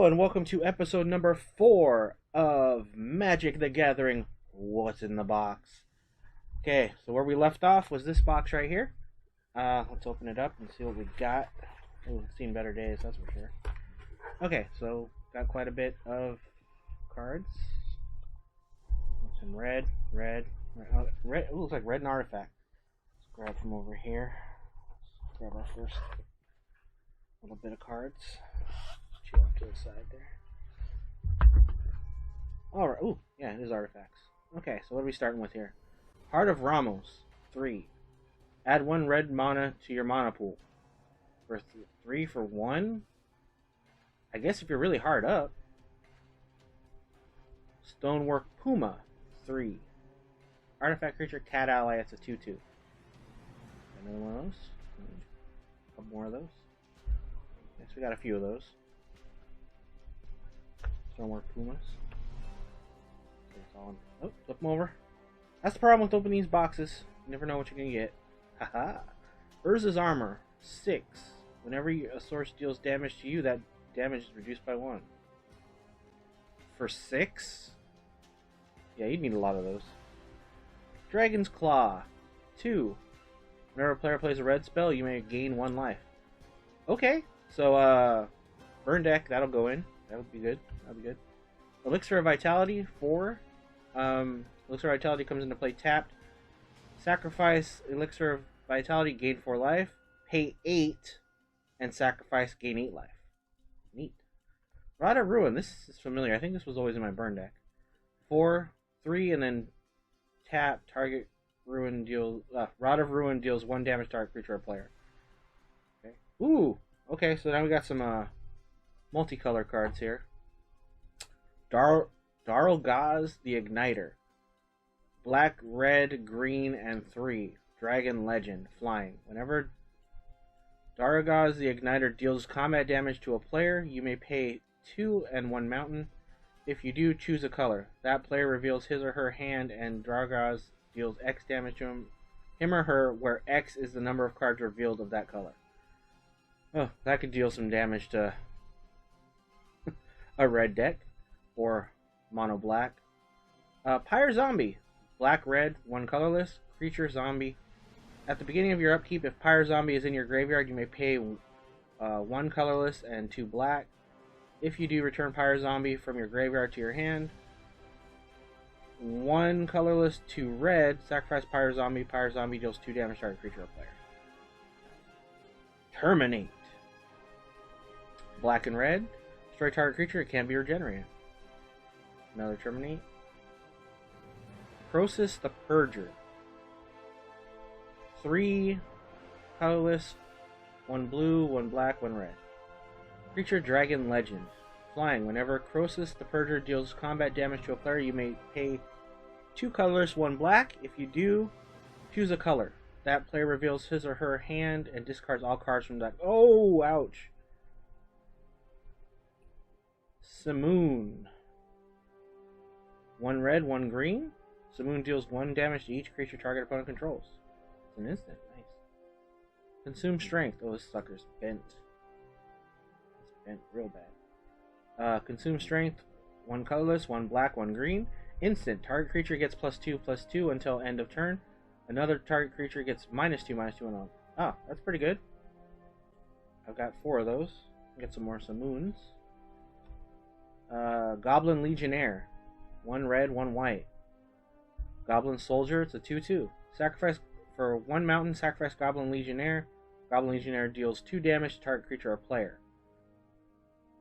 and welcome to episode number 4 of Magic the Gathering. What's in the box? Okay, so where we left off was this box right here. Let's open it up and see what we got. Ooh, it's seen better days, that's for sure. Okay, so got quite a bit of cards. Some red. Ooh, looks like red and artifact. Let's grab from over here. Let's grab our first little bit of cards. Chill off to the side there. Alright, ooh, yeah, it is artifacts. Okay, so what are we starting with here? Heart of Ramos, 3. Add 1 red mana to your mana pool. For 3 for 1? I guess if you're really hard up. Stonework Puma, 3. Artifact creature, cat ally, it's a 2/2. Another one of those. A couple more of those. Yes, we got a few of those. Stonework Pumas. Oh, flip them over. That's the problem with opening these boxes. You never know what you're going to get. Haha. Urza's Armor, 6. Whenever a source deals damage to you, that damage is reduced by 1. For 6? Yeah, you'd need a lot of those. Dragon's Claw, 2. Whenever a player plays a red spell, you may gain 1 life. Okay, so, burn deck, that'll go in. That would be good. That'd be good. Elixir of Vitality, 4. Elixir of Vitality comes into play tapped. Sacrifice Elixir of Vitality, gain 4 life. Pay 8, and sacrifice, gain 8 life. Neat. Rod of Ruin, this is familiar. I think this was always in my burn deck. 4, 3, and then tap, target Ruin deals... Rod of Ruin deals 1 damage to target creature or player. Okay. Ooh! Okay, so now we got some, multicolor cards here. Darlgaz the Igniter. Black, red, green, and 3. Dragon Legend. Flying. Whenever Darlgaz the Igniter deals combat damage to a player, you may pay 2 and 1 mountain. If you do, choose a color. That player reveals his or her hand, and Darlgaz deals X damage to him or her, where X is the number of cards revealed of that color. Oh, that could deal some damage to a red deck. Or mono black. Pyre Zombie. Black, red, 1 colorless. Creature zombie. At the beginning of your upkeep, if Pyre Zombie is in your graveyard, you may pay 1 colorless and 2 black. If you do, return Pyre Zombie from your graveyard to your hand. 1 colorless, 2 red. Sacrifice Pyre Zombie. Pyre Zombie deals 2 damage to target creature or player. Terminate. Black and red. Destroy target creature. It can't be regenerated. Another Terminate. Croesus the Purger. 3 colorless, 1 blue, 1 black, 1 red. Creature Dragon Legend. Flying. Whenever Croesus the Purger deals combat damage to a player, you may pay 2 colorless, 1 black. If you do, choose a color. That player reveals his or her hand and discards all cards from the deck. Oh, ouch. Simoon. 1 red, 1 green. Simoon deals 1 damage to each creature target opponent controls. It's an instant. Nice. Consume Strength. Oh, this sucker's bent. It's bent real bad. Consume Strength. 1 colorless, 1 black, 1 green. Instant. Target creature gets +2/+2 until end of turn. Another target creature gets -2/-2 and on. Ah, that's pretty good. I've got 4 of those. Get some more Simoons. Goblin Legionnaire. 1 red, 1 white. Goblin Soldier, it's a 2/2. Sacrifice for 1 mountain, sacrifice Goblin Legionnaire. Goblin Legionnaire deals 2 damage to target creature or player.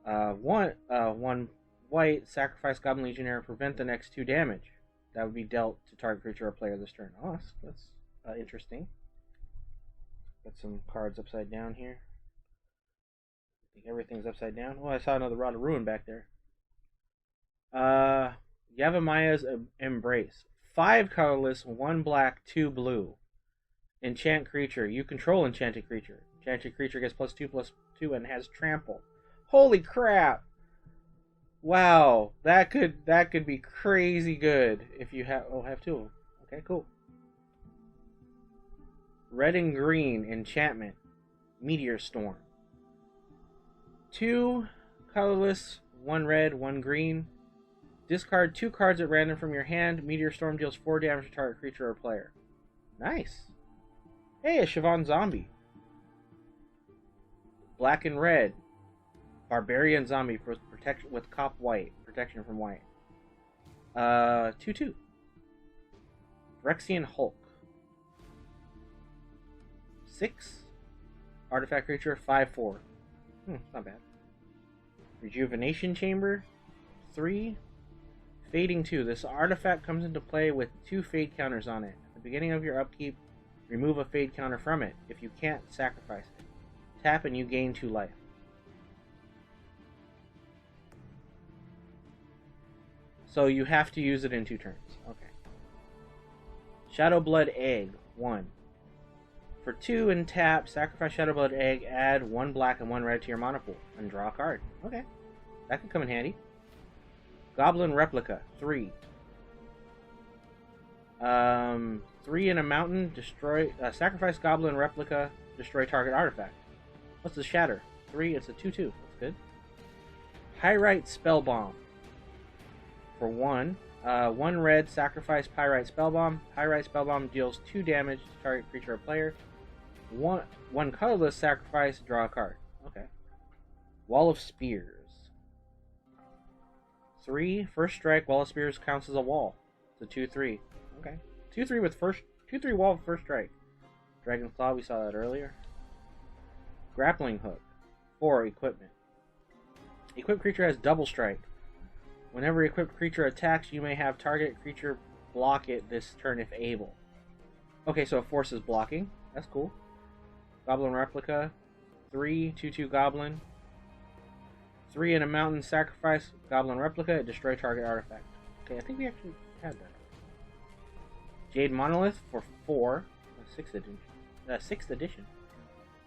1 white, sacrifice Goblin Legionnaire, prevent the next 2 damage. That would be dealt to target creature or player this turn. Oh, that's interesting. Got some cards upside down here. I think everything's upside down. Oh, I saw another Rod of Ruin back there. Yavimaya Embrace. 5 colorless, 1 black, 2 blue. Enchant creature. You control enchanted creature. Enchanted creature gets +2/+2 and has trample. Holy crap! Wow, that could be crazy good if you have have 2 of them. Okay, cool. Red and green enchantment. Meteor Storm. 2 colorless, 1 red, 1 green. Discard 2 cards at random from your hand. Meteor Storm deals 4 damage to target creature or player. Nice. Hey, a Siobhan zombie. Black and red. Barbarian zombie for protection with cop white. Protection from white. 2/2. Phyrexian Hulk. 6. Artifact creature, 5/4. Not bad. Rejuvenation Chamber, 3. Fading 2. This artifact comes into play with 2 fade counters on it. At the beginning of your upkeep, remove a fade counter from it. If you can't, sacrifice it. Tap and you gain 2 life. So you have to use it in 2 turns. Okay. Shadowblood Egg, 1. For 2 and tap, sacrifice Shadowblood Egg, add 1 black and 1 red to your mana pool, and draw a card. Okay. That could come in handy. Goblin Replica, 3. 3 in a mountain, destroy, sacrifice Goblin Replica, destroy target artifact. What's the shatter? 3, it's a 2/2. That's good. Pyrite Spellbomb. For 1. 1 red, sacrifice Pyrite Spellbomb. Pyrite Spellbomb deals 2 damage to target creature or player. 1 colorless, sacrifice, draw a card. Okay. Wall of Spears. 3. First strike, Wall of Spears counts as a wall. It's a 2/3. Okay. 2/3 with first 2/3 wall with first strike. Dragon Claw, we saw that earlier. Grappling Hook. 4. Equipment. Equipped creature has double strike. Whenever equipped creature attacks, you may have target creature block it this turn if able. Okay, so it forces blocking. That's cool. Goblin Replica. 3, 2/2 Goblin. 3 in a mountain, sacrifice Goblin Replica, destroy target artifact. Okay, I think we actually had that. Jade Monolith for 4. 6th edition. 6th edition.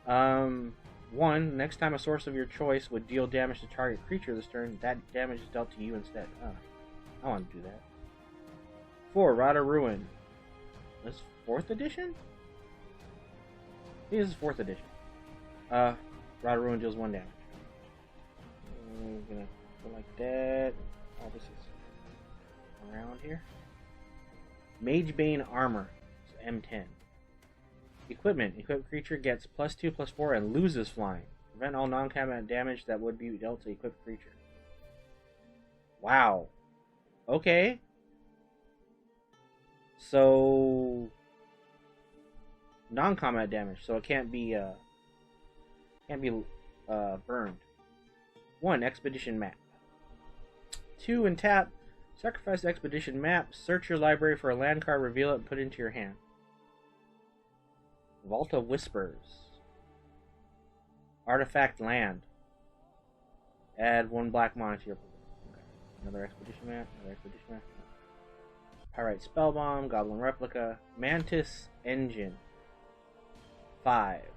1. Next time a source of your choice would deal damage to target creature this turn, that damage is dealt to you instead. I want to do that. 4. Rod of Ruin. This 4th edition? I think this is 4th edition. Rod of Ruin deals 1 damage. I'm gonna go like that. All this is around here. Magebane Armor. It's M10. Equipment. Equipped creature gets +2/+4 and loses flying. Prevent all non-combat damage that would be dealt to equipped creature. Wow. Okay. So non-combat damage, so it can't be burned. 1. Expedition Map. 2. And tap. Sacrifice the Expedition Map. Search your library for a land card, reveal it, and put it into your hand. Vault of Whispers. Artifact Land. Add 1 black mana to your pool. Okay. Another Expedition Map. Another Expedition Map. Pyrite Spellbomb. Goblin Replica. Mantis Engine. 5.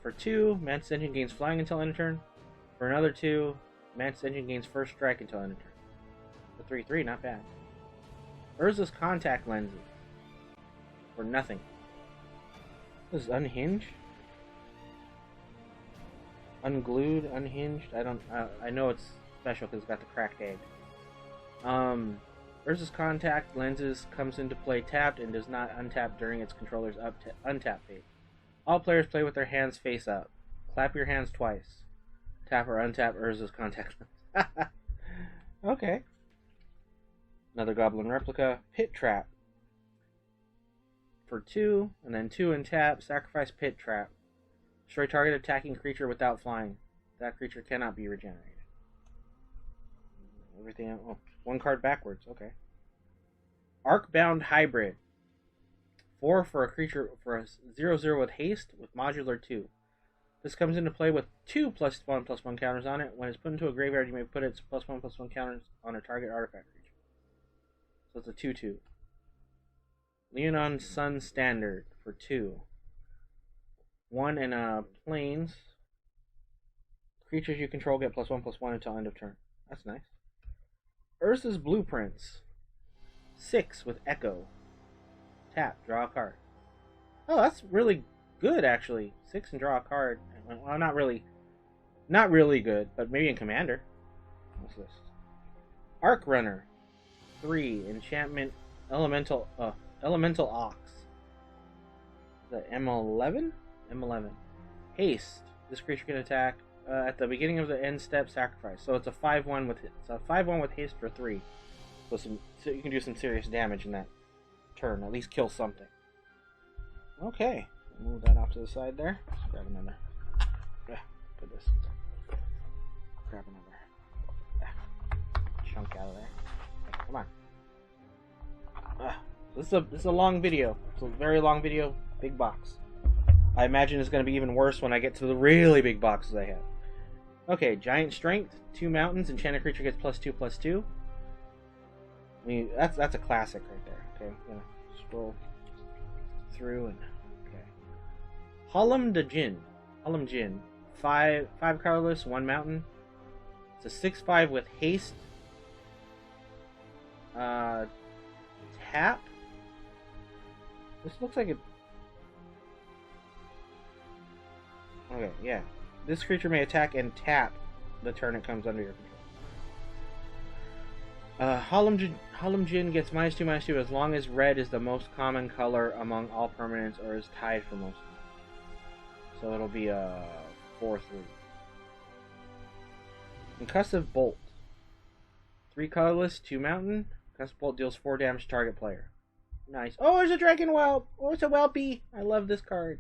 For 2, Mantis Engine gains flying until end of turn. For another 2, Mantis Engine gains first strike until end of turn. For 3/3, not bad. Urza's Contact Lenses. For nothing. This is Unhinged? Unglued, Unhinged? I know it's special because it's got the cracked egg. Urza's Contact Lenses comes into play tapped and does not untap during its controller's untap phase. All players play with their hands face up. Clap your hands twice. Tap or untap Urza's Contact Lens. Okay. Another Goblin Replica. Pit Trap. For 2, and then 2 and tap. Sacrifice Pit Trap. Destroy target attacking creature without flying. That creature cannot be regenerated. Everything else. Oh, 1 card backwards. Okay. Arcbound Hybrid. 4 for a creature for a 0/0 with haste with modular 2. This comes into play with 2 +1/+1 counters on it. When it's put into a graveyard, you may put its +1/+1 counters on a target artifact creature. So it's a 2/2. Leonon Sun Standard for 2. 1 in planes. Creatures you control get +1/+1 until end of turn. That's nice. Urza's Blueprints. 6 with Echo. Tap, draw a card. Oh, that's really good, actually. 6 and draw a card. Well, not really good, but maybe in Commander. What's this? Arc Runner. 3. Enchantment. Elemental Ox. Is that M11? M11. Haste. This creature can attack at the beginning of the end step. Sacrifice. So it's a 5/1 with haste for 3. So you can do some serious damage in that turn. At least kill something. Okay. Move that off to the side there. Let's grab another. Put this. Grab another chunk out of there. Okay, come on. This is a long video. It's a very long video. Big box. I imagine it's going to be even worse when I get to the really big boxes I have. Okay, Giant Strength, 2 mountains, enchanted creature gets +2/+2. I mean, that's a classic right there. Okay, I'm gonna scroll through and okay. Hallam Jin, 5 colorless, 1 mountain. It's a 6/5 with haste. Tap. This looks like it. Okay, yeah. This creature may attack and tap the turn it comes under your control. Hallam Jin gets -2/-2 as long as red is the most common color among all permanents or is tied for most. So it'll be a 4/3. Concussive Bolt. 3 colorless, 2 mountain. Concussive Bolt deals 4 damage to target player. Nice. Oh, there's a Dragon Whelp! Oh, it's a Whelpy! I love this card.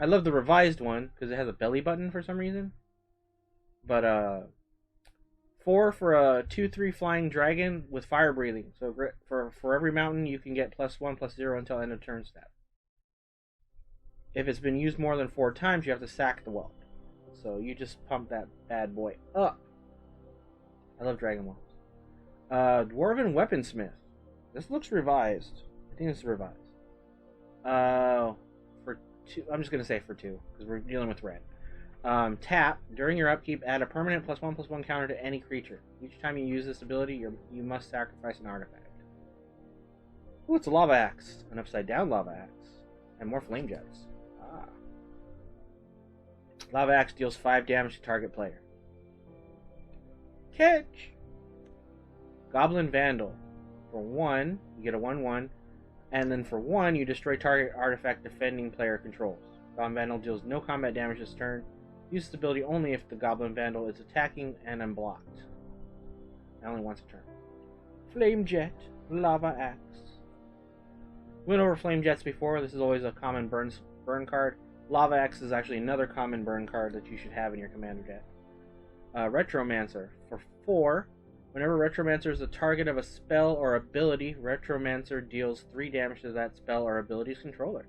I love the revised one because it has a belly button for some reason. But 4 for a 2/3 flying dragon with fire breathing. So for every mountain you can get +1/+0 until end of turn step. If it's been used more than 4 times, you have to sack the whelp. So you just pump that bad boy up. I love dragon whelps. Dwarven Weaponsmith. This looks revised. I think this is revised. For 2, I'm just gonna say for 2 because we're dealing with red. Tap. During your upkeep, add a permanent +1/+1 counter to any creature. Each time you use this ability, you must sacrifice an artifact. Ooh, it's a lava axe, an upside down lava axe, and more flame jets. Lava axe deals 5 damage to target player. Catch. Goblin Vandal. For 1, you get a 1/1, and then for 1, you destroy target artifact defending player controls. Goblin Vandal deals no combat damage this turn. Use this ability only if the Goblin Vandal is attacking and unblocked. Only once a turn. Flame Jet, Lava Axe. Went over Flame Jets before. This is always a common burn card. Lava Axe is actually another common burn card that you should have in your commander deck. Retromancer. For 4, whenever Retromancer is the target of a spell or ability, Retromancer deals 3 damage to that spell or ability's controller.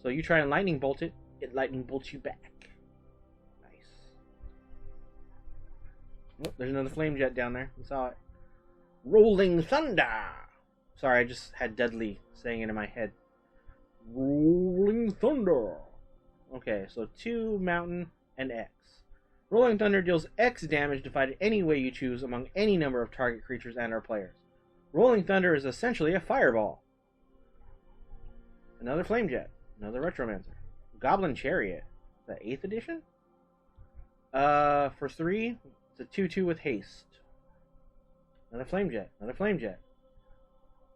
So you try and lightning bolt it, it lightning bolts you back. Nice. Oh, there's another flame jet down there. We saw it. Rolling Thunder. Sorry, I just had Dudley saying it in my head. Rolling Thunder. Okay, so 2 mountain and X. Rolling Thunder deals X damage divided any way you choose among any number of target creatures and/or players. Rolling Thunder is essentially a fireball. Another Flame Jet. Another Retromancer. Goblin Chariot. Is that 8th edition? For 3, it's a 2/2 with haste. Another Flame Jet. Another Flame Jet.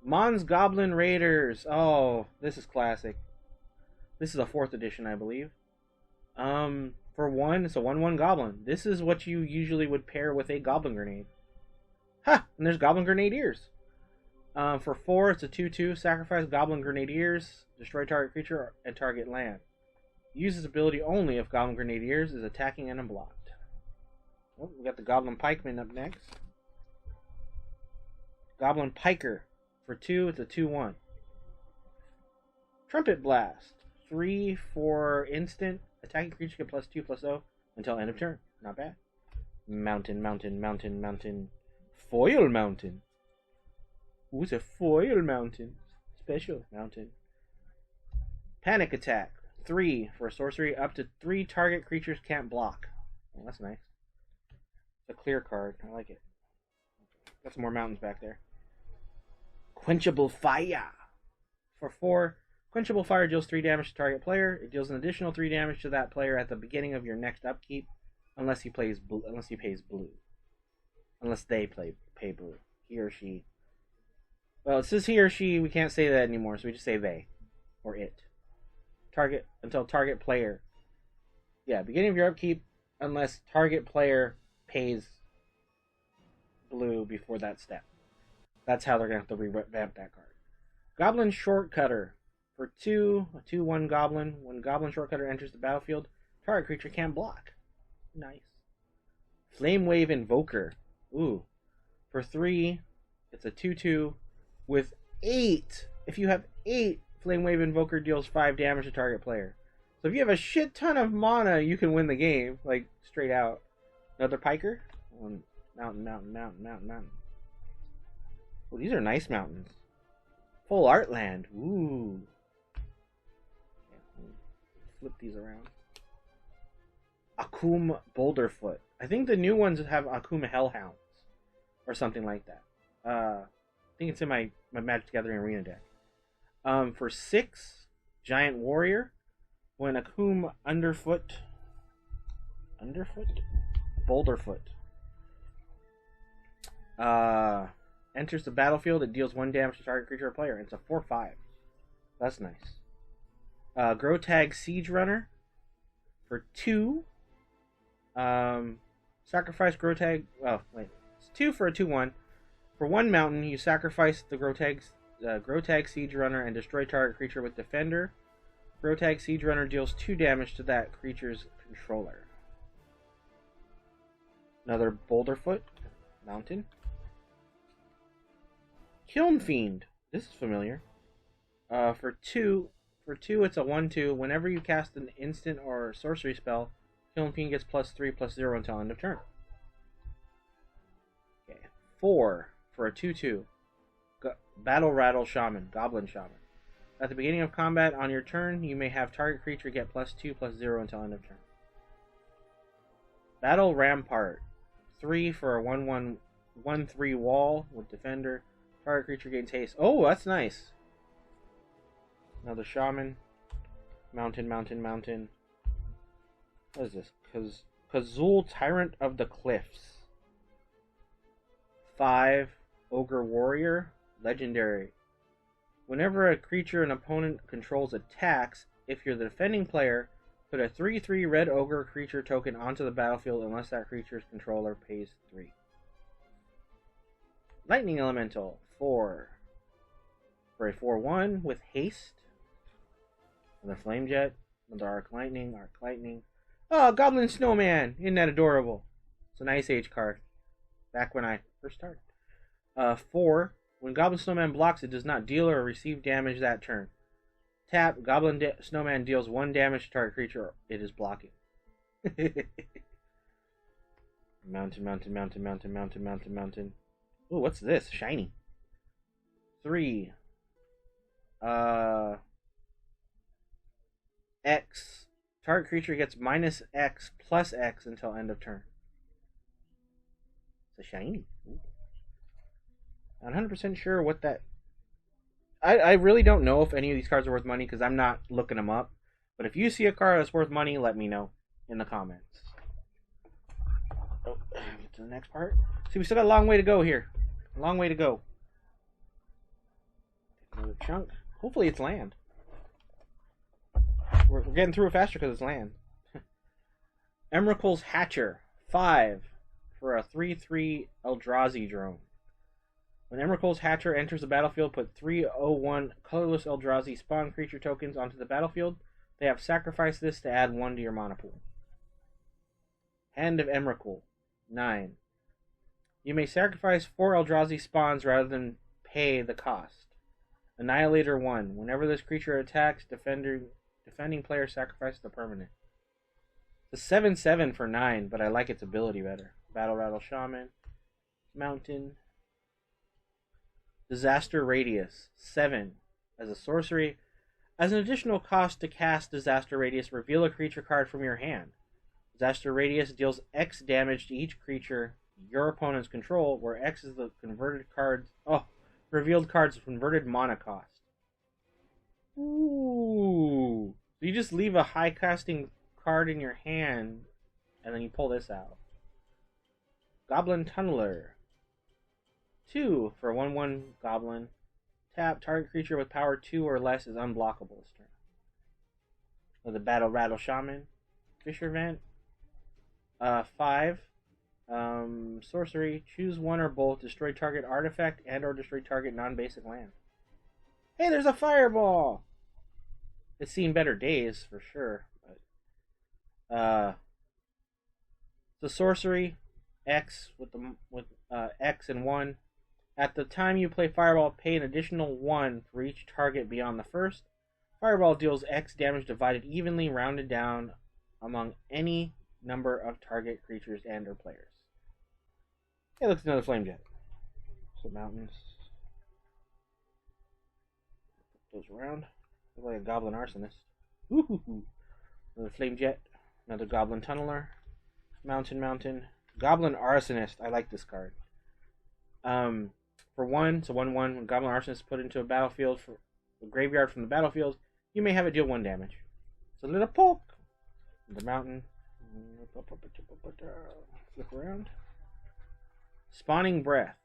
Mon's Goblin Raiders. Oh, this is classic. This is a 4th edition, I believe. For 1, it's a 1/1 Goblin. This is what you usually would pair with a Goblin Grenade. Ha! And there's Goblin Grenadiers. For 4, it's a 2/2. Sacrifice Goblin Grenadiers. Destroy target creature and target land. Use this ability only if Goblin Grenadiers is attacking and unblocked. Oh, we got the Goblin Pikeman up next. Goblin Piker. For 2, it's a 2/1. Trumpet Blast. 3 for instant. Attacking creature get +2/+0 until end of turn. Not bad. Mountain. Foil Mountain. Ooh, it's a Foil Mountain. Special Mountain. Panic Attack. 3 for a sorcery. Up to 3 target creatures can't block. Oh, that's nice. It's a clear card. I like it. Got some more mountains back there. Quenchable Fire. For 4, Quenchable Fire deals 3 damage to target player. It deals an additional 3 damage to that player at the beginning of your next upkeep, unless he pays blue. Unless they pay blue. He or she. Well, it says he or she. We can't say that anymore, so we just say they. Or it. Target until target player. Yeah, beginning of your upkeep, unless target player pays blue before that step. That's how they're going to have to revamp that card. Goblin Shortcutter. For 2, a 2/1 goblin. When Goblin Shortcutter enters the battlefield, target creature can't block. Nice. Flame Wave Invoker. Ooh. For 3, it's a 2/2 with 8. If you have 8, Flame Wave Invoker deals 5 damage to target player. So if you have a shit ton of mana, you can win the game, like straight out. Another Piker. Mountain. Oh, these are nice mountains. Full art land. Ooh. Flip these around. Akum Boulderfoot. I think the new ones have Akum Hellhounds. Or something like that. I think it's in my Magic the Gathering Arena deck. For 6, Giant Warrior. When Akum Boulderfoot enters the battlefield, it deals 1 damage to target creature or player. It's a 4/5. That's nice. Grotag Siege Runner. For 2. Sacrifice Grotag. Oh, wait. It's 2 for a 2/1. For 1 mountain, you sacrifice the Grotag Siege Runner and destroy target creature with Defender. Grotag Siege Runner deals 2 damage to that creature's controller. Another Boulderfoot mountain. Kiln Fiend. This is familiar. For 2, it's a 1/2. Whenever you cast an instant or sorcery spell, Kiln Fiend gets +3/+0 until end of turn. Okay. 4 for a 2/2. Battle Rattle Shaman, Goblin Shaman. At the beginning of combat on your turn, you may have target creature get +2/+0 until end of turn. Battle Rampart. 3 for a 1/1/1/3 wall with Defender. Target creature gains haste. Oh, that's nice. Another Shaman. Mountain. What is this? Kazul Tyrant of the Cliffs. 5, Ogre Warrior. Legendary. Whenever a creature an opponent controls attacks, if you're the defending player, put a 3/3 red ogre creature token onto the battlefield unless that creature's controller pays 3. Lightning Elemental. 4 for a 4/1 with haste. Another Flame Jet. Another Arc Lightning. Oh, Goblin Snowman! Isn't that adorable? It's an Ice Age card. Back when I first started. 4. When Goblin Snowman blocks, it does not deal or receive damage that turn. Tap, Goblin Snowman deals 1 damage to target creature it is blocking. Mountain. Ooh, what's this? Shiny. 3. X. Target creature gets -X plus X until end of turn. It's a shiny. Ooh. Not 100% sure what that... I really don't know if any of these cards are worth money because I'm not looking them up. But if you see a card that's worth money, let me know in the comments. Oh, get to the next part. See, we still got a long way to go here. A long way to go. Another chunk. Hopefully it's land. We're getting through it faster because it's land. Emrakul's Hatcher. 5 for a 3/3 Eldrazi drone. When Emrakul's Hatcher enters the battlefield, put 3/01 colorless Eldrazi spawn creature tokens onto the battlefield. They have sacrificed this to add 1 to your mana pool. Hand of Emrakul. 9. You may sacrifice 4 Eldrazi spawns rather than pay the cost. Annihilator 1. Whenever this creature attacks, defending player sacrifices the permanent. It's a 7/7 for 9, but I like its ability better. Battle Rattle Shaman. Mountain. Disaster Radius. 7. As a sorcery. As an additional cost to cast Disaster Radius, reveal a creature card from your hand. Disaster Radius deals X damage to each creature your opponents control, where X is the revealed card's converted mana cost. Ooh. So you just leave a high casting card in your hand, and then you pull this out. Goblin Tunneler. 2 for 1/1 Goblin. Tap, target creature with power 2 or less is unblockable this turn. The Battle Rattle Shaman. Fisher Vent. 5. Sorcery. Choose one or both. Destroy target artifact and or destroy target non-basic land. Hey, there's a fireball! It's seen better days, for sure. But, the sorcery, X with X and 1. At the time you play Fireball, pay an additional 1 for each target beyond the first. Fireball deals X damage divided evenly, rounded down among any number of target creatures and or players. Hey, look, another Flame Jet. Some mountains. Goes around. Look like a Goblin Arsonist. Woohoo! Another Flame Jet. Another Goblin Tunneler. Mountain. Goblin Arsonist. I like this card. For 1, it's a 1/1. When Goblin Arsonist is put into a battlefield for a graveyard from the battlefield, you may have it deal 1 damage. It's a little poke. The mountain. Flip around. Spawning Breath.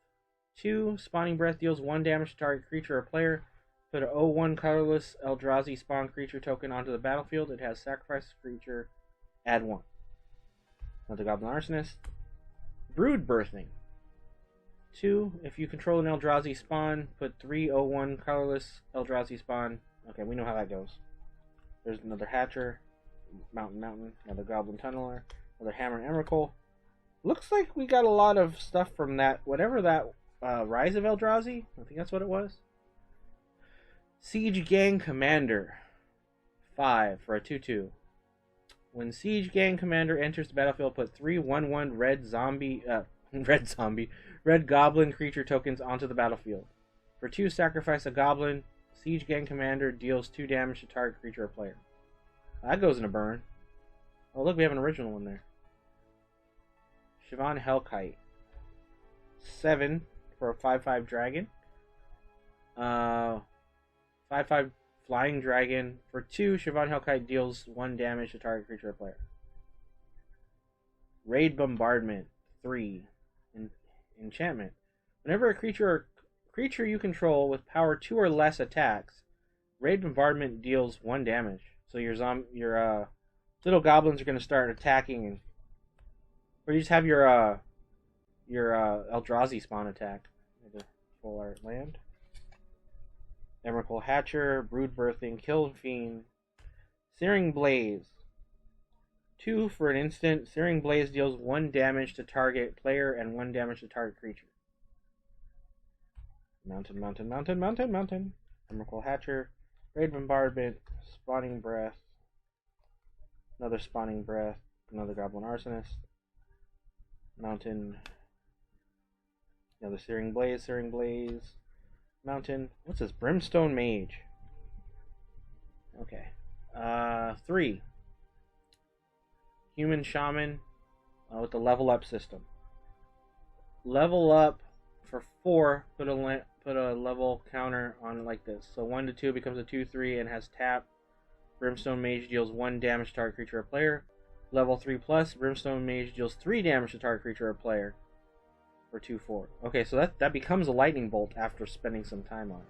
2. Spawning Breath deals 1 damage to target creature or player. Put a 0/1 colorless Eldrazi spawn creature token onto the battlefield. It has sacrifice creature. Add 1. Another Goblin Arsonist. Brood Birthing. 2. If you control an Eldrazi spawn, put 3 0/1 colorless Eldrazi spawn. Okay, we know how that goes. There's another Hatcher. Mountain. Another Goblin Tunneler. Another Hammer and Emrakul. Looks like we got a lot of stuff from that, whatever that Rise of Eldrazi. I think that's what it was. Siege Gang Commander. 5 for a 2/2. When Siege Gang Commander enters the battlefield, put 3 1/1 red Goblin creature tokens onto the battlefield. For 2, sacrifice a Goblin. Siege Gang Commander deals 2 damage to target creature or player. That goes in a burn. Oh, look, we have an original one there. Sivan Hellkite. 7 for a 5/5 dragon. 5/5 flying dragon. For 2, Sivan Hellkite deals 1 damage to target creature or player. Raid Bombardment. 3. Enchantment. Whenever a creature you control with power 2 or less attacks, Raid Bombardment deals 1 damage. So your little goblins are going to start attacking, or you just have your Eldrazi spawn attack. Full art land. Emrakul Hatcher, Brood Birthing, Kill Fiend, Searing Blaze. 2 for an instant. Searing Blaze deals 1 damage to target player and 1 damage to target creature. Mountain. Emrakul Hatcher, Raid Bombardment, Spawning Breath, another Spawning Breath, another Goblin Arsonist, Mountain, another Searing Blaze, Mountain. What's this? Brimstone Mage. Okay. 3. Human Shaman with the level up system. Level up for 4. Put a level counter on it like this. So 1 to 2 becomes a 2/3 and has tap. Brimstone Mage deals 1 damage to target creature or player. Level 3 plus, Brimstone Mage deals 3 damage to target creature or player. For 2/4. Okay, so that becomes a lightning bolt after spending some time on it.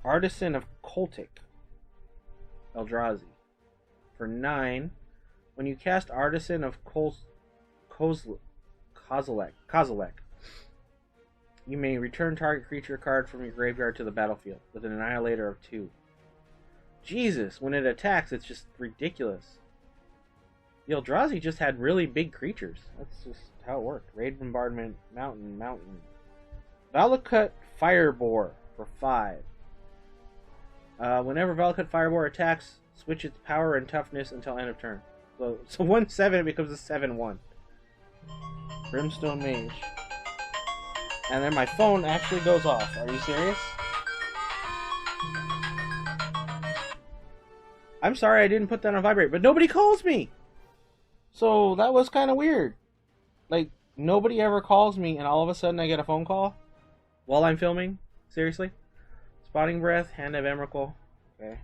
Artisan of Kultik. Eldrazi. For 9, when you cast Artisan of Kozilek, you may return target creature card from your graveyard to the battlefield with an Annihilator of 2. Jesus, when it attacks, it's just ridiculous. The Eldrazi just had really big creatures. That's just how it worked. Raid Bombardment, Mountain. Valakut Fireboar for 5. Whenever Valakut Fireboar attacks, switch its power and toughness until end of turn. So 1/7, it becomes a 7/1. Brimstone Mage. And then my phone actually goes off. Are you serious? I'm sorry I didn't put that on vibrate, but nobody calls me! So that was kind of weird. Like, nobody ever calls me, and all of a sudden I get a phone call while I'm filming? Seriously? Spawning Breath, Hand of Emrakul. Okay.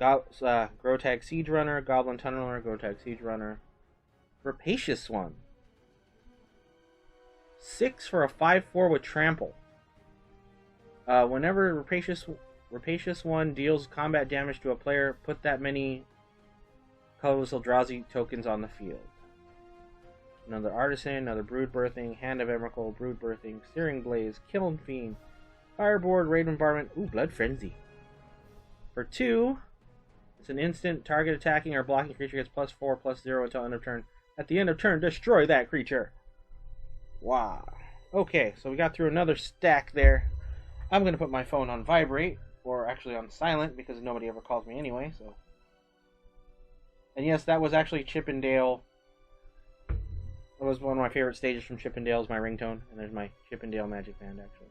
Grotag Siege Runner, Goblin Tunneler, Grotag Siege Runner. Rapacious One. 6 for a 5/4 with Trample. Whenever Rapacious One deals combat damage to a player, put that many colorless Eldrazi tokens on the field. Another Artisan, another Brood Birthing, Hand of Emrakul, Brood Birthing, Searing Blaze, Kiln Fiend, Fireboard, Raid Bombardment, Blood Frenzy. For 2, it's an instant. Target attacking or blocking creature gets +4/+0 until end of turn. At the end of turn, destroy that creature. Wow. Okay, so we got through another stack there. I'm going to put my phone on vibrate, or actually on silent, because nobody ever calls me anyway, so. And yes, that was actually Chippendale. It was one of my favorite stages from Chippendale, is my ringtone, and there's my Chippendale Magic Band, actually.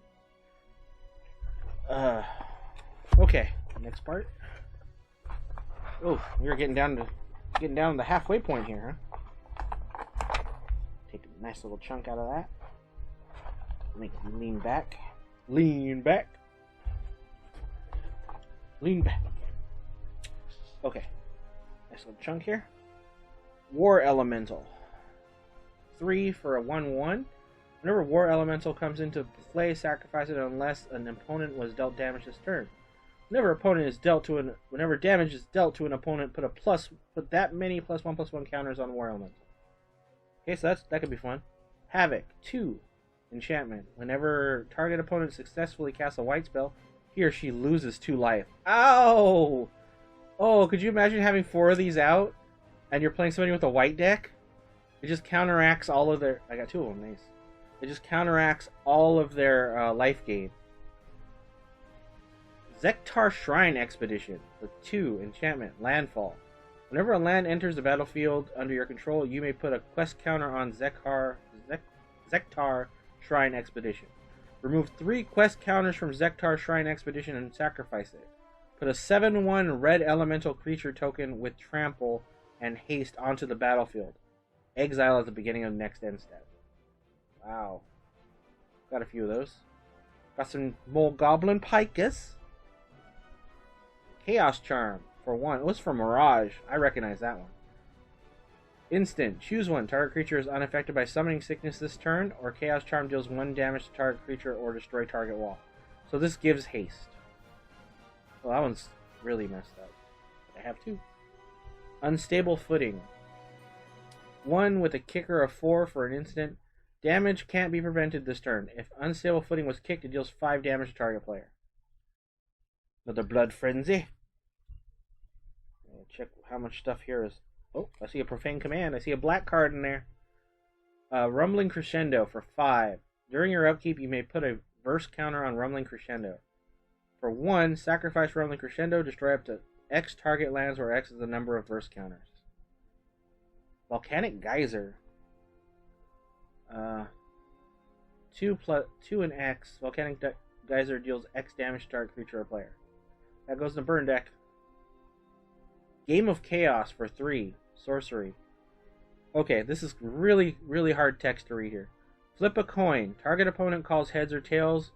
Okay, next part. Oh, we're getting down to the halfway point here, huh? Take a nice little chunk out of that. Make it lean back. Lean back. Lean back. Okay. Nice little chunk here. War Elemental. 3 for a 1/1. Whenever War Elemental comes into play, sacrifice it unless an opponent was dealt damage this turn. Whenever damage is dealt to an opponent, put that many +1/+1 counters on War Elemental. Okay, so that could be fun. Havoc 2. Enchantment. Whenever target opponent successfully casts a white spell, he or she loses 2 life. Ow! Oh, could you imagine having 4 of these out, and you're playing somebody with a white deck? It just counteracts all of their... I got 2 of them, nice. It just counteracts all of their life gain. Zendikar Shrine Expedition for 2, enchantment, landfall. Whenever a land enters the battlefield under your control, you may put a quest counter on Zendikar Shrine Expedition. Remove 3 quest counters from Zendikar Shrine Expedition and sacrifice it. Put a 7/1 red elemental creature token with trample and haste onto the battlefield. Exile at the beginning of next end step. Wow. Got a few of those. Got some more Goblin Pikas. Chaos Charm for 1. It was for Mirage. I recognize that one. Instant. Choose one. Target creature is unaffected by summoning sickness this turn, or Chaos Charm deals 1 damage to target creature or destroy target wall. So this gives haste. Well, that one's really messed up. I have 2. Unstable Footing. 1 with a kicker of 4 for an instant. Damage can't be prevented this turn. If Unstable Footing was kicked, it deals 5 damage to target player. Another Blood Frenzy. Check how much stuff here is. Oh, I see a Profane Command. I see a black card in there. Rumbling Crescendo for 5. During your upkeep, you may put a verse counter on Rumbling Crescendo. For 1, sacrifice Rumbling Crescendo, destroy up to X target lands where X is the number of verse counters. Volcanic Geyser. 2 and X. Volcanic Geyser deals X damage to target creature or player. That goes in the burn deck. Game of Chaos for 3. Sorcery. Okay, this is really, really hard text to read here. Flip a coin. Target opponent calls heads or tails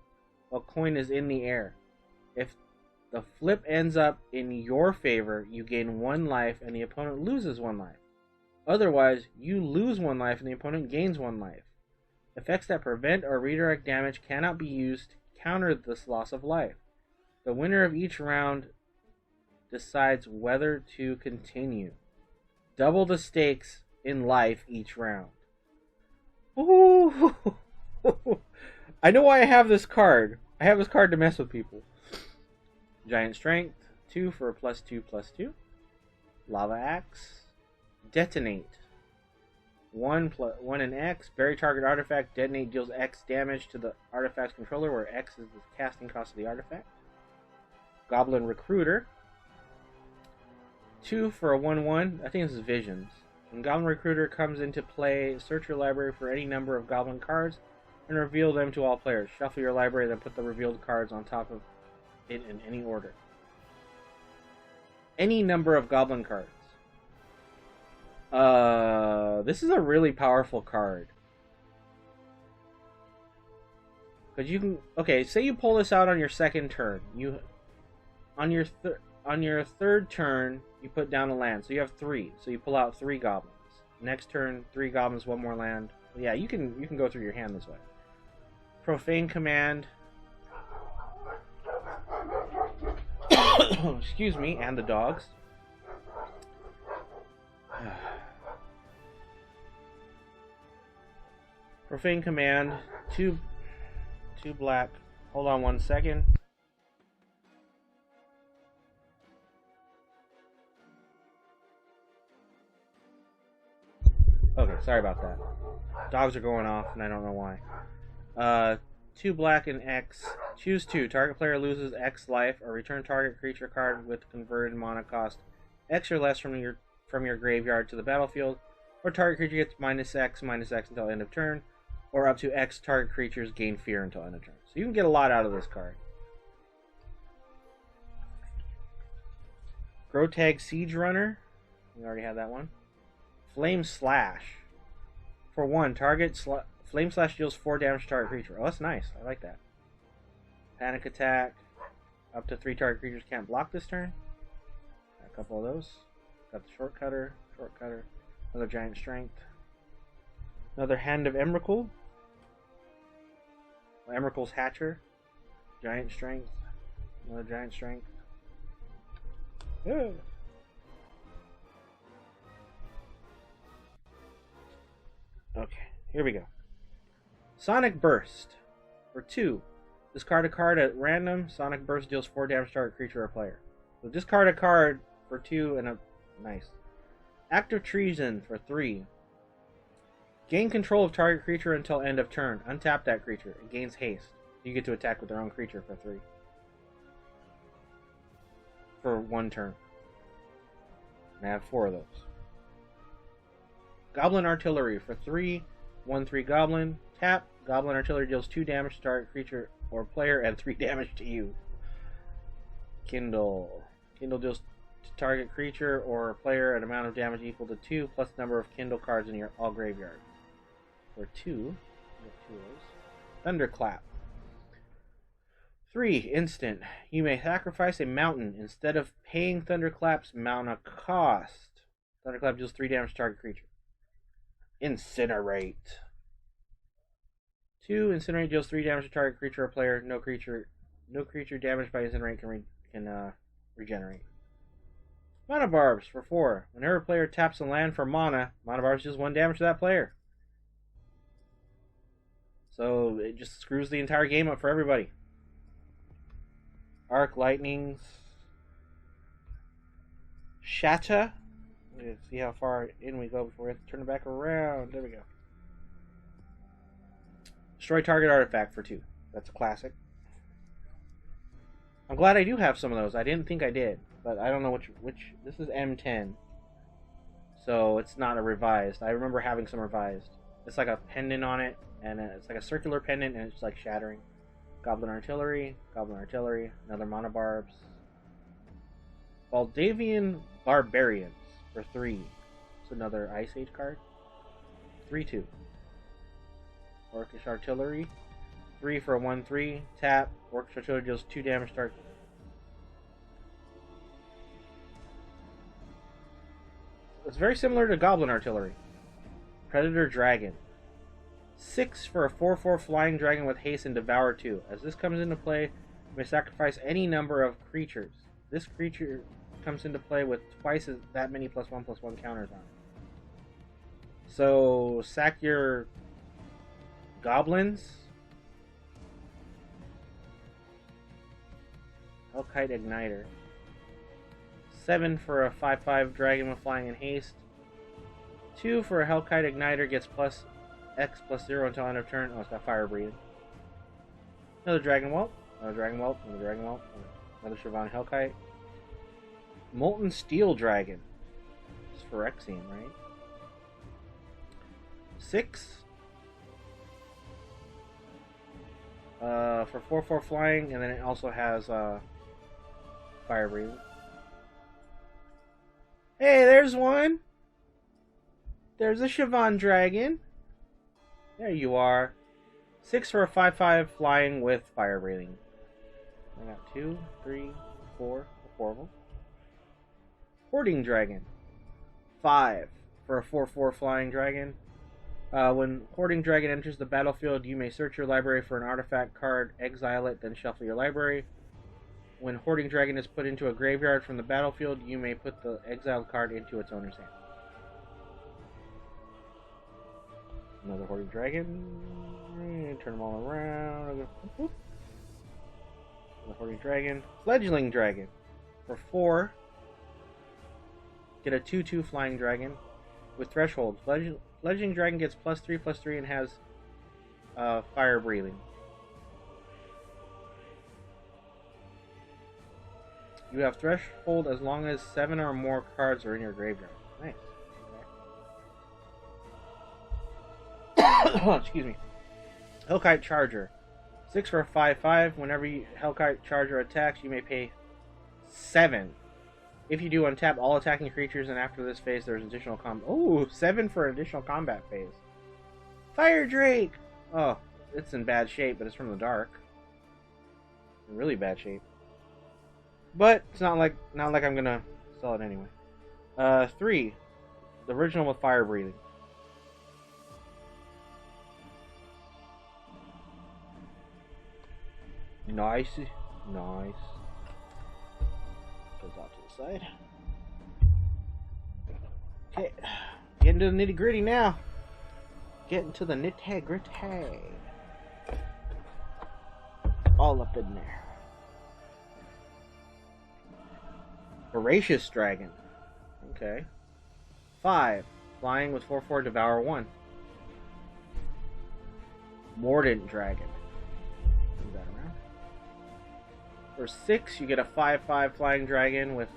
while coin is in the air. If the flip ends up in your favor, you gain 1 life and the opponent loses 1 life. Otherwise, you lose 1 life and the opponent gains 1 life. Effects that prevent or redirect damage cannot be used to counter this loss of life. The winner of each round decides whether to continue. Double the stakes in life each round. Ooh. I know why I have this card. I have this card to mess with people. Giant Strength, 2 for a +2/+2. Lava Axe. Detonate. 1 and X. Bury target artifact. Detonate deals X damage to the artifact's controller, where X is the casting cost of the artifact. Goblin Recruiter. 2 for a 1/1. I think this is Visions. When Goblin Recruiter comes into play, search your library for any number of Goblin cards and reveal them to all players. Shuffle your library, then put the revealed cards on top of it in any order. Any number of Goblin cards. This is a really powerful card. Because you can... Okay, say you pull this out on your second turn. On on your third turn, you put down a land. So you have 3. So you pull out 3 goblins. Next turn, 3 goblins, 1 more land. Yeah, you can go through your hand this way. Profane Command. Excuse me, and the dogs. Profane Command. 2 black. Hold on 1 second. Okay, sorry about that. Dogs are going off, and I don't know why. 2 black and X. Choose 2. Target player loses X life, or return target creature card with converted mana cost X or less from your graveyard to the battlefield, or target creature gets -X until end of turn, or up to X target creatures gain fear until end of turn. So you can get a lot out of this card. Grotag Siege Runner. We already had that one. Flame Slash. For 1, Flame Slash deals 4 damage to target creature. Oh, that's nice. I like that. Panic Attack. Up to 3 target creatures can't block this turn. Got a couple of those. Got the Shortcutter. Another Giant Strength. Another Hand of Emrakul. Emrakul's Hatcher. Giant Strength. Another Giant Strength. Good. Okay, here we go. Sonic Burst. For 2. Discard a card at random. Sonic Burst deals 4 damage to target creature or player. So discard a card for 2 and a... Nice. Act of Treason for 3. Gain control of target creature until end of turn. Untap that creature. It gains haste. You get to attack with their own creature for 3. For 1 turn. And I have 4 of those. Goblin Artillery for 3. 1/3 Goblin. Tap. Goblin Artillery deals 2 damage to target creature or player and 3 damage to you. Kindle. Kindle deals to target creature or player an amount of damage equal to 2 plus number of Kindle cards in your all graveyard. For 2. Thunderclap. 3. Instant. You may sacrifice a mountain instead of paying Thunderclap's mana cost. Thunderclap deals 3 damage to target creature. Incinerate. 2. Incinerate deals 3 damage to target creature or player. No creature damaged by Incinerate can regenerate. Mana Barbs for 4. Whenever a player taps a land for mana, Mana Barbs deals 1 damage to that player. So it just screws the entire game up for everybody. Arc Lightnings. Shatta. Let's see how far in we go before we have to turn it back around. There we go. Destroy target artifact for 2. That's a classic. I'm glad I do have some of those. I didn't think I did, but I don't know which. This is M10, so it's not a revised. I remember having some revised. It's like a pendant on it, and it's like a circular pendant, and it's just like shattering. Goblin Artillery, another Mana Barbs. Baldavian Barbarians for 3. It's another Ice Age card. 3/2. Orcish Artillery. 3 for a 1/3. Tap. Orcish Artillery deals 2 damage to It's very similar to Goblin Artillery. Predator Dragon. 6 for a 4/4 flying dragon with haste and devour 2. As this comes into play, you may sacrifice any number of creatures. This creature comes into play with twice that many +1/+1 counters on it. So sack your goblins. Hellkite Igniter. 7 for a 5/5 dragon with flying and haste. 2 for a Hellkite Igniter gets +X+0 until end of turn. Oh, it's got fire breathing. Another Dragon Whelp. Another Sivan Hellkite. Molten Steel Dragon. It's Phyrexian, right? 6. For 4/4 flying, and then it also has fire breathing. Hey, there's one! There's a Sivan Dragon. There you are. 6 for a 5/5 flying with fire breathing. I got 2, 3, 4 of them. Hoarding Dragon. 5 for a 4/4 flying dragon. When Hoarding Dragon enters the battlefield, you may search your library for an artifact card, exile it, then shuffle your library. When Hoarding Dragon is put into a graveyard from the battlefield, you may put the exiled card into its owner's hand. Another Hoarding Dragon. Turn them all around. Another Hoarding Dragon. Fledgling Dragon. For 4, get a 2/2 flying dragon with threshold. Fledgling Dragon gets +3/+3 and has fire breathing. You have threshold as long as 7 or more cards are in your graveyard. Nice. Okay. Excuse me. Hellkite Charger. 6 for a 5/5. Whenever Hellkite Charger attacks, you may pay 7. If you do, untap all attacking creatures, and after this phase, there's additional combat. Oh, 7 for an additional combat phase. Fire Drake! Oh, it's in bad shape, but it's from the dark. In really bad shape. But it's not like I'm gonna sell it anyway. 3, the original with fire breathing. Nice. Goes off to the side. Okay, getting to the nitty gritty now. Getting to the nitty gritty. All up in there. Voracious Dragon. Okay. 5, flying with 4/4, devour 1. Mordant Dragon. Move that around. For 6, you get a 5/5 flying dragon with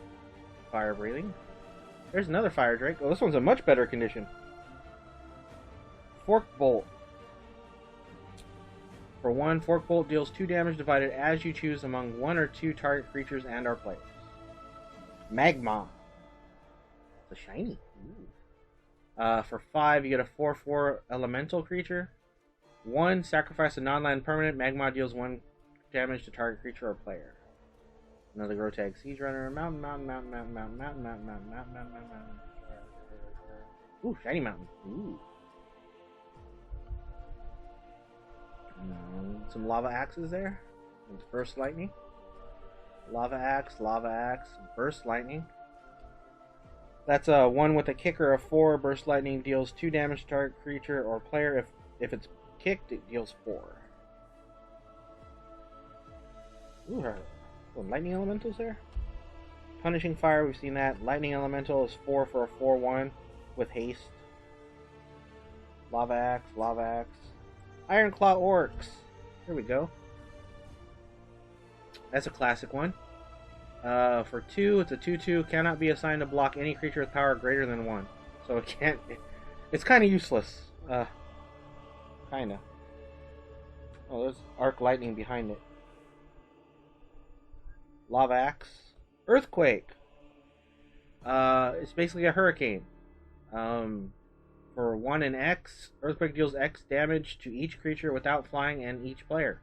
fire breathing. There's another fire drake. Oh, this one's in much better condition. Fork Bolt. For 1, Fork Bolt deals 2 damage divided as you choose among 1 or 2 target creatures and our players. Magma. It's a shiny. For 5, you get a 4/4 elemental creature. 1, sacrifice a non-land permanent. Magma deals 1 damage to target creature or player. Another Grotag Siege Runner. Mountain. Ooh, shiny mountain. Ooh. Some lava axes there. And burst lightning. Lava axe, burst lightning. That's a 1 with a kicker of 4. Burst lightning deals 2 damage to target creature or player. If it's kicked, it deals 4. Ooh, lightning elementals there. Punishing Fire, we've seen that. Lightning elemental is 4 for a 4/1 with haste. Lava axe. Iron Claw Orcs. Here we go. That's a classic one. For 2, it's a 2/2. Cannot be assigned to block any creature with power greater than 1. So it can't. It's kind of useless. Kinda. Oh, there's arc lightning behind it. Lava axe. Earthquake. It's basically a hurricane. For 1 and X, Earthquake deals X damage to each creature without flying and each player.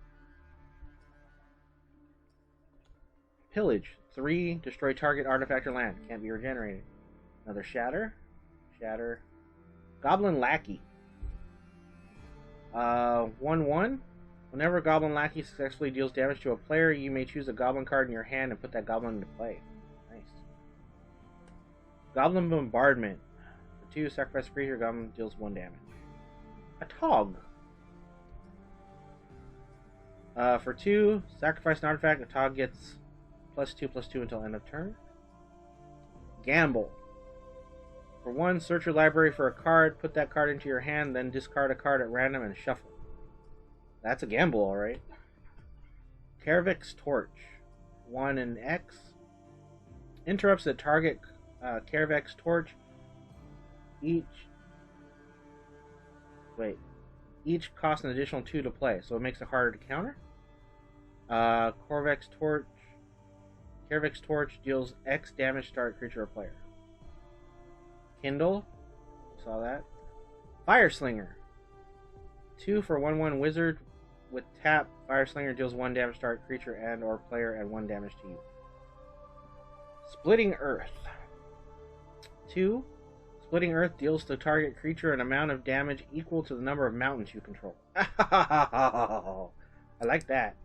Pillage. 3, destroy target artifact or land. Can't be regenerated. Another Shatter. Goblin Lackey. 1/1. Whenever Goblin Lackey successfully deals damage to a player, you may choose a Goblin card in your hand and put that Goblin into play. Nice. Goblin Bombardment. For 2, sacrifice a creature, Goblin deals 1 damage. A Tog. For 2, sacrifice an artifact, a Tog gets +2/+2 until end of turn. Gamble. For 1, search your library for a card, put that card into your hand, then discard a card at random and shuffle. That's a gamble, alright. Kaervik's Torch. 1 and X. Interrupts the target Kaervik's Torch. Each costs an additional 2 to play, so it makes it harder to counter. Kaervik's Torch deals X damage to target creature or player. Kindle. Saw that. Fire Slinger. 2 for 1/1 wizard with tap. Fire Slinger deals 1 damage to target creature and or player and 1 damage to you. Splitting Earth. 2. Splitting Earth deals to target creature an amount of damage equal to the number of mountains you control. I like that.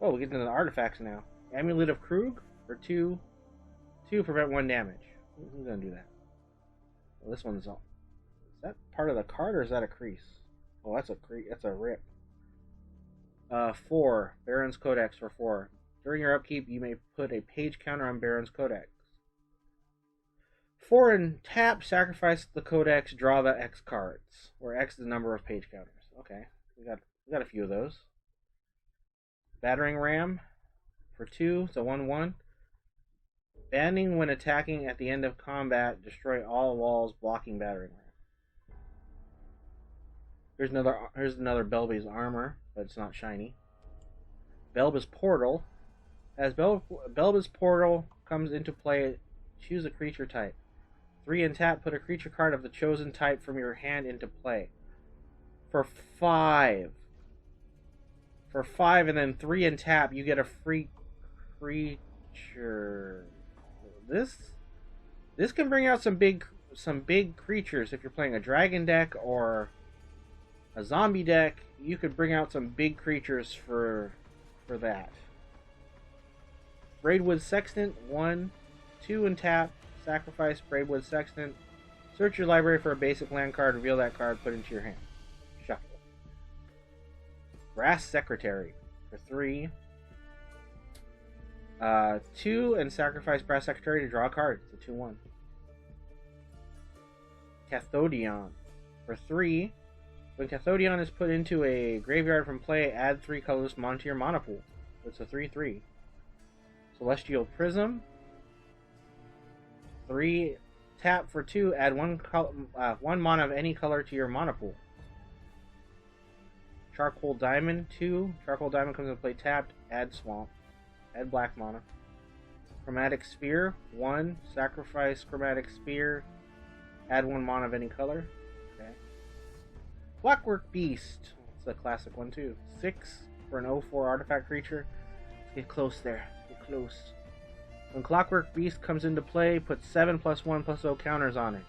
Oh, we get into the artifacts now. Amulet of Krug for 2. 2 prevent 1 damage. Who's gonna do that? Well, this one's all. Is that part of the card or is that a crease? Oh, that's a rip. 4. Baron's Codex for 4. During your upkeep, you may put a page counter on Baron's Codex. 4 and tap, sacrifice the Codex, draw the X cards, where X is the number of page counters. Okay, we got a few of those. Battering Ram for 2, it's a 1/1. Banning when attacking at the end of combat, destroy all walls blocking Battering Ram. Here's another Belby's Armor, but it's not shiny. Belby's Portal. As Belby's Portal comes into play, choose a creature type. 3 and tap, put a creature card of the chosen type from your hand into play. For 5. For 5 and then 3 and tap, you get a free creature. This can bring out some big creatures. If you're playing a dragon deck or a zombie deck, you could bring out some big creatures for that. Braidwood Sextant, 1, 2 and tap, sacrifice Braidwood Sextant, search your library for a basic land card, reveal that card, put it into your hand. Shuffle. Brass Secretary for 3. 2 and sacrifice Brass Secretary to draw a card. It's a 2/1. Cathodion for 3. When Cathodion is put into a graveyard from play, add 3 colorless mana to your mana pool. It's a 3/3. Celestial Prism. 3 tap for 2. Add 1 mana of any color to your mana pool. Charcoal Diamond 2. Charcoal Diamond comes into play tapped. Add Swamp. Add black mana. Chromatic Sphere 1. Sacrifice Chromatic Sphere. Add 1 mana of any color. Okay. Clockwork Beast. It's a classic one too. 6 for an 0/4 artifact creature. Let's get close there. Get close. When Clockwork Beast comes into play, put 7 +1/+0 counters on it.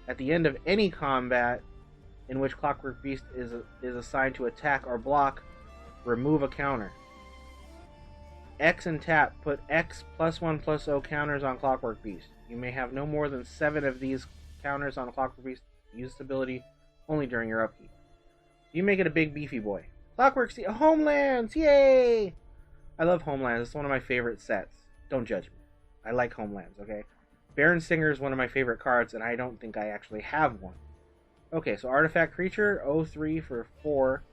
At the end of any combat in which Clockwork Beast is assigned to attack or block, remove a counter. X and tap, put X +1/+0 counters on Clockwork Beast. You may have no more than 7 of these counters on Clockwork Beast. Use this ability only during your upkeep. You make it a big beefy boy. Clockwork Homelands! Yay! I love Homelands. It's one of my favorite sets. Don't judge me. I like Homelands, okay? Baron Singer is one of my favorite cards, and I don't think I actually have one. Okay, so Artifact Creature, 0/3 for 4.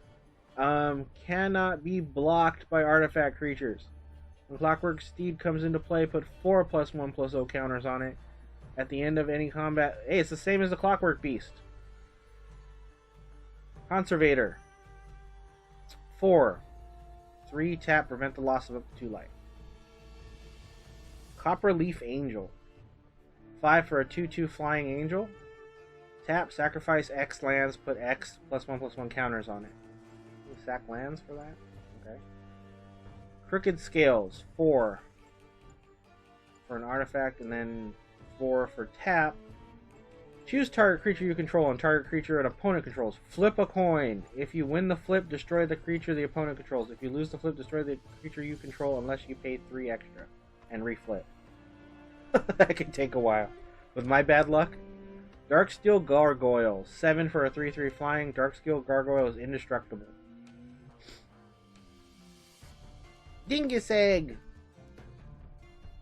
Cannot be blocked by Artifact Creatures. When Clockwork Steed comes into play, put 4 +1/+0 counters on it. At the end of any combat... Hey, it's the same as the Clockwork Beast. Conservator. 4. 3 tap, prevent the loss of up to 2 life. Copper Leaf Angel. 5 for a 2/2 Flying Angel. Tap, sacrifice X lands, put X +1/+1 counters on it. You sack lands for that? Okay. Crooked Scales. 4 for an artifact, and then 4 for tap. Choose target creature you control and target creature an opponent controls. Flip a coin. If you win the flip, destroy the creature the opponent controls. If you lose the flip, destroy the creature you control unless you pay 3 extra. And reflip. That could take a while. With my bad luck. Darksteel Gargoyle. 7 for a 3/3 flying. Darksteel Gargoyle is indestructible. Dingus Egg.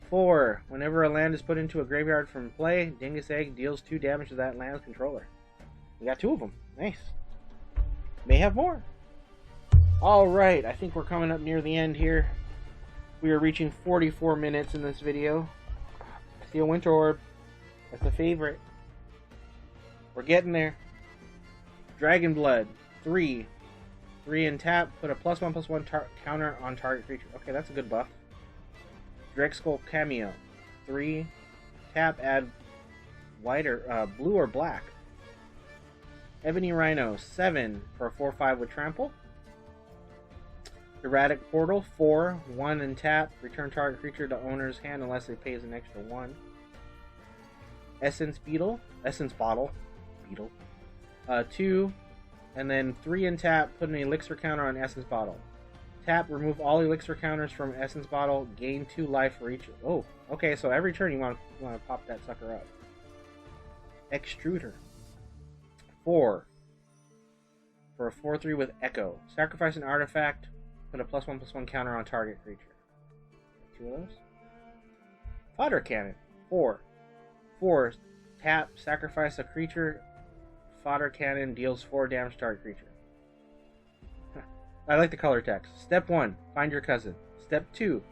4. Whenever a land is put into a graveyard from play, Dingus Egg deals 2 damage to that land's controller. We got 2 of them. Nice. May have more. Alright, I think we're coming up near the end here. We are reaching 44 minutes in this video. Steel Winter Orb. That's a favorite. We're getting there. Dragon Blood. 3. 3 and tap. Put a +1/+1 counter on target creature. Okay, that's a good buff. Dregskull Cameo. 3. Tap, add white or blue or black. Ebony Rhino. 7 for a 4/5 with trample. Erratic Portal. 4. 1 and tap. Return target creature to owner's hand unless it pays an extra 1. Essence Bottle, Beetle. 2, and then 3 in tap, put an elixir counter on Essence Bottle. Tap, remove all elixir counters from Essence Bottle, gain 2 life for each. Oh, okay, so every turn you want to pop that sucker up. Extruder. 4. For a 4/3 with Echo. Sacrifice an artifact, put a +1/+1 counter on target creature. 2 of those. Fodder Cannon. 4. 4. Tap, sacrifice a creature. Fodder Cannon deals 4 damage to target creature. I like the color text. Step 1, find your cousin. Step 2,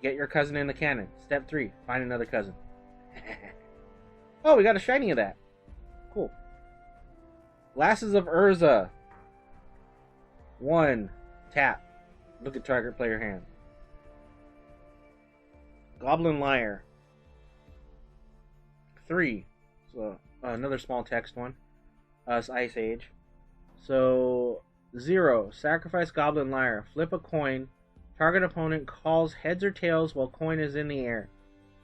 get your cousin in the cannon. Step 3, find another cousin. Oh, we got a shiny of that. Cool. Glasses of Urza. 1, tap. Look at target player hand. Goblin Lyre. 3. So another small text one. It's Ice Age. So 0. Sacrifice Goblin Lyre. Flip a coin. Target opponent calls heads or tails while coin is in the air.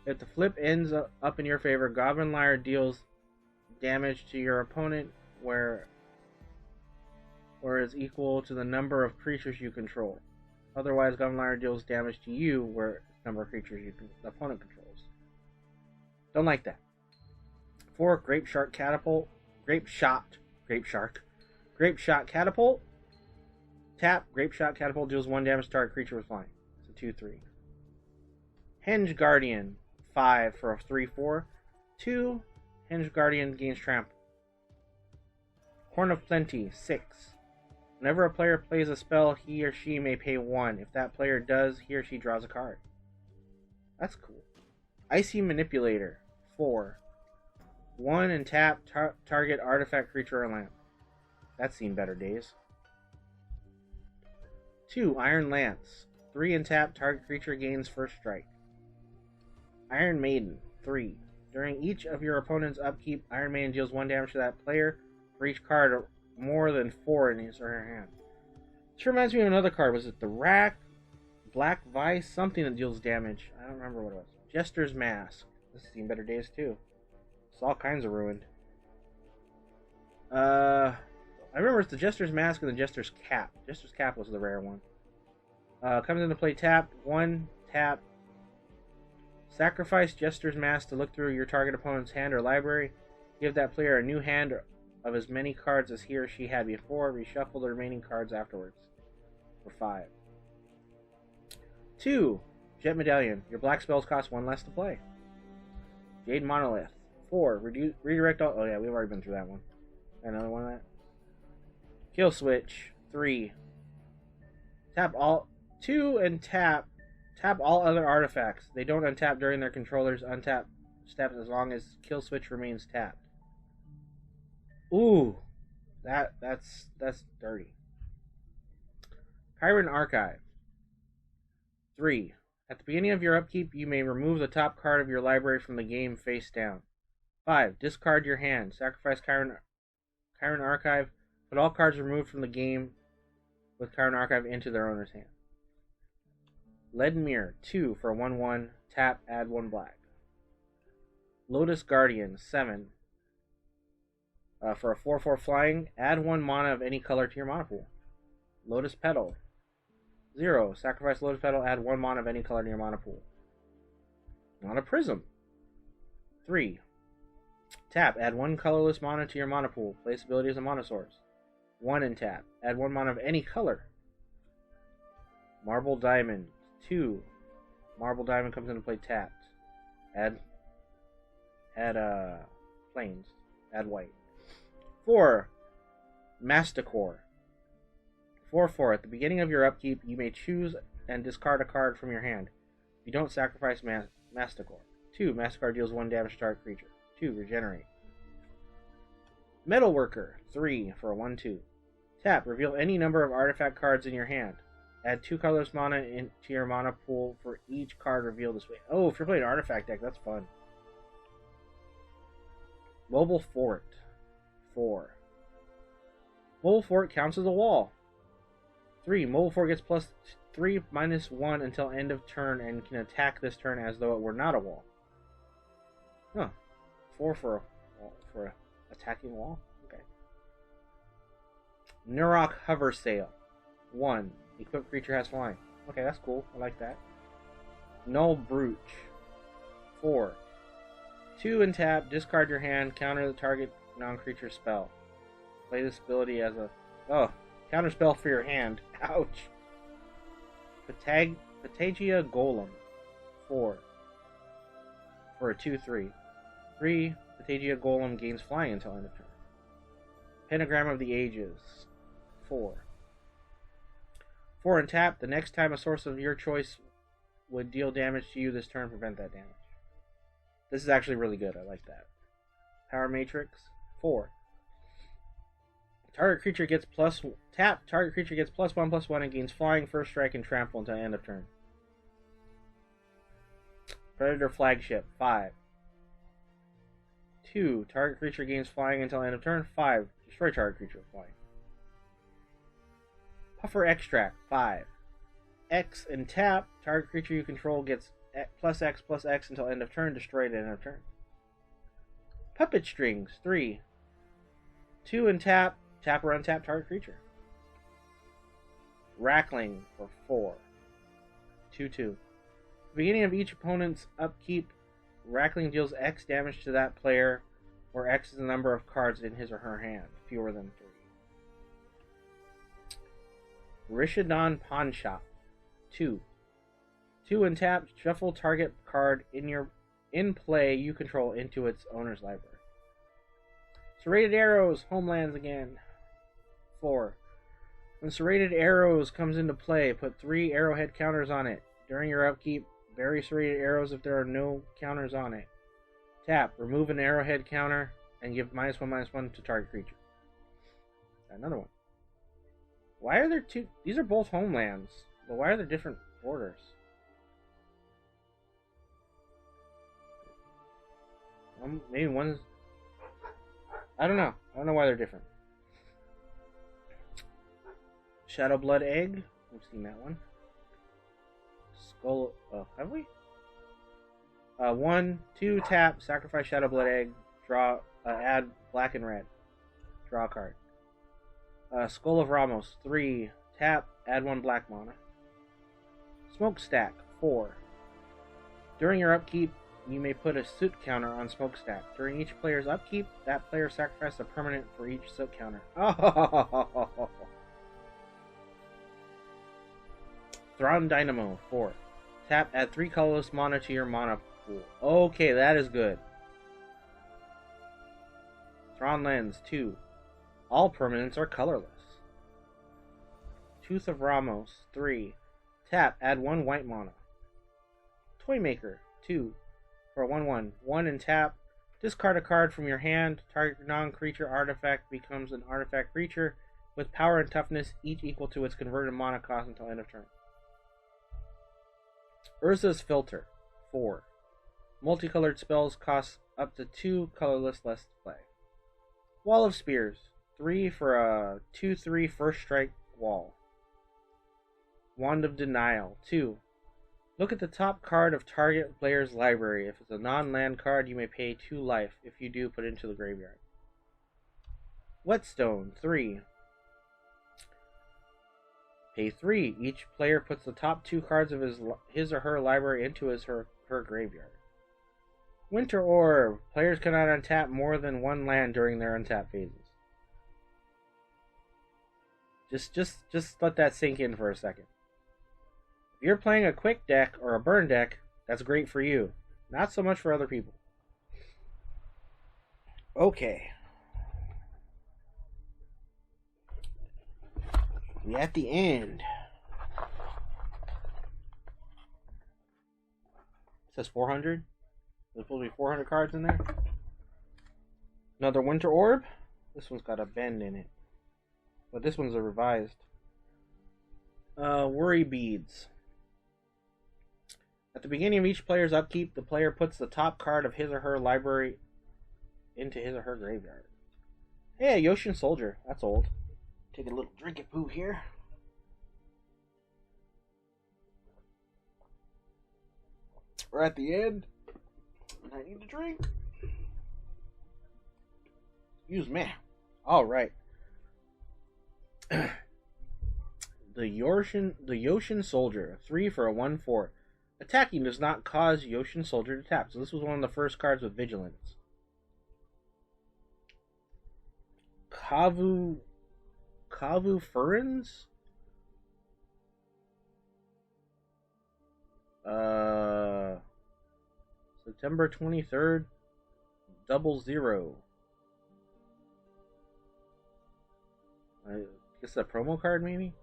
If the flip ends up in your favor, Goblin Lyre deals damage to your opponent where is equal to the number of creatures you control. Otherwise, Goblin Lyre deals damage to you where the number of creatures the opponent controls. Don't like that. 4. Grape Shot Catapult. Tap, Grape Shot Catapult deals 1 damage to target creature with flying. It's a 2/3. Henge Guardian. 5 for a 3/4. 2. Henge Guardian gains trample. Horn of Plenty. 6. Whenever a player plays a spell, he or she may pay 1. If that player does, he or she draws a card. That's cool. Icy Manipulator. 4. 1 and tap, target artifact, creature, or lamp. That's seen better days. 2. Iron Lance. 3 and tap, target creature gains first strike. Iron Maiden. 3. During each of your opponent's upkeep, Iron Maiden deals 1 damage to that player for each card more than 4 in his or her hand. This reminds me of another card. Was it the Black Vice? Something that deals damage. I don't remember what it was. Jester's Mask. This has seen better days too. It's all kinds of ruined. I remember it's the Jester's Mask and the Jester's Cap. Jester's Cap was the rare one. Comes into play tap. 1, tap. Sacrifice Jester's Mask to look through your target opponent's hand or library. Give that player a new hand of as many cards as he or she had before. Reshuffle the remaining cards afterwards. For 5. 2. Jet Medallion. Your black spells cost 1 less to play. Jade Monolith. 4. Redirect all... Oh yeah, we've already been through that one. Another one of that. Kill Switch. 3. Tap all... 2 and tap. Tap all other artifacts. They don't untap during their controller's untap steps as long as Kill Switch remains tapped. Ooh. That's dirty. Chiron Archive. 3. At the beginning of your upkeep, you may remove the top card of your library from the game face down. 5. Discard your hand. Sacrifice Chiron Archive. Put all cards removed from the game with Chiron Archive into their owner's hand. Lead Mirror. 2 for a 1/1. Tap, add 1 black. Lotus Guardian. 7. For a 4/4 flying, add 1 mana of any color to your mana pool. Lotus Petal. 0. Sacrifice Lotus Petal, add 1 mana of any color to your mana pool. Mana Prism. 3. Tap, add 1 colorless mana to your mana pool. Place ability as a mana source. 1 and tap. Add 1 mana of any color. Marble Diamond. 2. Marble Diamond comes into play tapped. Add plains. Add white. 4. Masticore. 4/4. At the beginning of your upkeep, you may choose and discard a card from your hand. You don't sacrifice Masticore. 2. Masticore deals 1 damage to target creature. 2. Regenerate. Metalworker. 3 for a 1/2. Tap. Reveal any number of artifact cards in your hand. Add 2 colorless mana into your mana pool for each card revealed this way. Oh, if you're playing an artifact deck, that's fun. Mobile Fort. 4. Mobile Fort counts as a wall. 3. Mobile Fort gets +3/-1 until end of turn and can attack this turn as though it were not a wall. Huh. 4 for a attacking wall. Okay. Nurok Hover Sail. 1. Equipped creature has flying. Okay, that's cool. I like that. Null Brooch. 4. 2 and tap, discard your hand, counter the target non-creature spell. Play this ability as a... Oh, counter spell for your hand. Ouch. Patagia Golem. 4. For a 2/3. 3. Patagia Golem gains flying until end of turn. Pentagram of the Ages. 4. 4 and tap, the next time a source of your choice would deal damage to you this turn, prevent that damage. This is actually really good. I like that. Power Matrix. 4. Target creature gets tap. Target creature gets +1/+1 and gains flying, first strike, and trample until end of turn. Predator Flagship. 5. 2. Target creature gains flying until end of turn. 5. Destroy target creature with flying. Puffer Extract. 5. X and tap. Target creature you control gets +X/+X until end of turn. Destroyed at end of turn. Puppet Strings. 3. 2 and tap. Tap or untap target creature. Rackling for 4. 2/2. At the beginning of each opponent's upkeep, Rackling deals X damage to that player, where X is the number of cards in his or her hand, fewer than 3. Rishadan Pawn Shop. 2. 2 and tap, shuffle target card in play you control into its owner's library. Serrated Arrows, Homelands again. 4. When Serrated Arrows comes into play, put 3 arrowhead counters on it. During your upkeep, bury Serrated Arrows if there are no counters on it. Tap, remove an arrowhead counter, and give -1/-1 to target creature. Another one. Why are there two? These are both Homelands, but why are there different orders? Maybe one's... I don't know. I don't know why they're different. Shadowblood Egg. We've seen that one. Skull... have we? 1, 2, tap, sacrifice Shadowblood Egg, draw, add black and red. Draw a card. Skull of Ramos. 3, tap, add 1 black mana. Smokestack. 4. During your upkeep, you may put a soot counter on Smokestack. During each player's upkeep, that player sacrifices a permanent for each soot counter. Oh! Thrawn Dynamo. 4. Tap, add 3 colorless mana to your mana pool. Okay, that is good. Thrawn Lens. 2. All permanents are colorless. Tooth of Ramos. 3. Tap, add 1 white mana. Toymaker. 2. For a 1/1. 1 and tap. Discard a card from your hand. Target non-creature artifact becomes an artifact creature with power and toughness, each equal to its converted mana cost until end of turn. Urza's Filter. 4. Multicolored spells cost up to 2 colorless less to play. Wall of Spears. 3 for a 2/3 first strike wall. Wand of Denial. 2. Look at the top card of target player's library. If it's a non-land card, you may pay 2 life. If you do, put it into the graveyard. Whetstone. 3. Pay 3. Each player puts the top 2 cards of his or her library into her graveyard. Winter Orb. Players cannot untap more than 1 land during their untap phases. Just let that sink in for a second. If you're playing a quick deck or a burn deck, that's great for you. Not so much for other people. Okay. We're at the end. It says 400. There's supposed to be 400 cards in there. Another Winter Orb. This one's got a bend in it. But this one's a revised. Worry Beads. At the beginning of each player's upkeep, the player puts the top card of his or her library into his or her graveyard. Hey, Yoshin Soldier. That's old. Take a little drink of poo here. We're at the end. And I need a drink. Use mana. Alright. The Yoshin Soldier. 3 for a 1/4. Attacking does not cause Yoshin Soldier to tap. So this was one of the first cards with Vigilance. Kavu Furins? September 23rd. 00. I guess a promo card, maybe?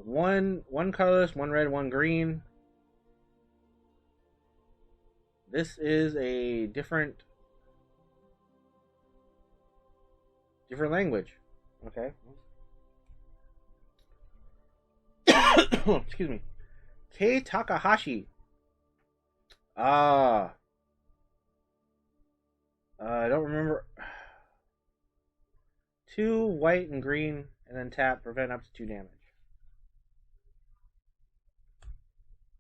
One colorless, 1 red, 1 green. This is a different language. Okay. Excuse me. Kei Takahashi. I don't remember. 2 white and green, and then tap, prevent up to 2 damage.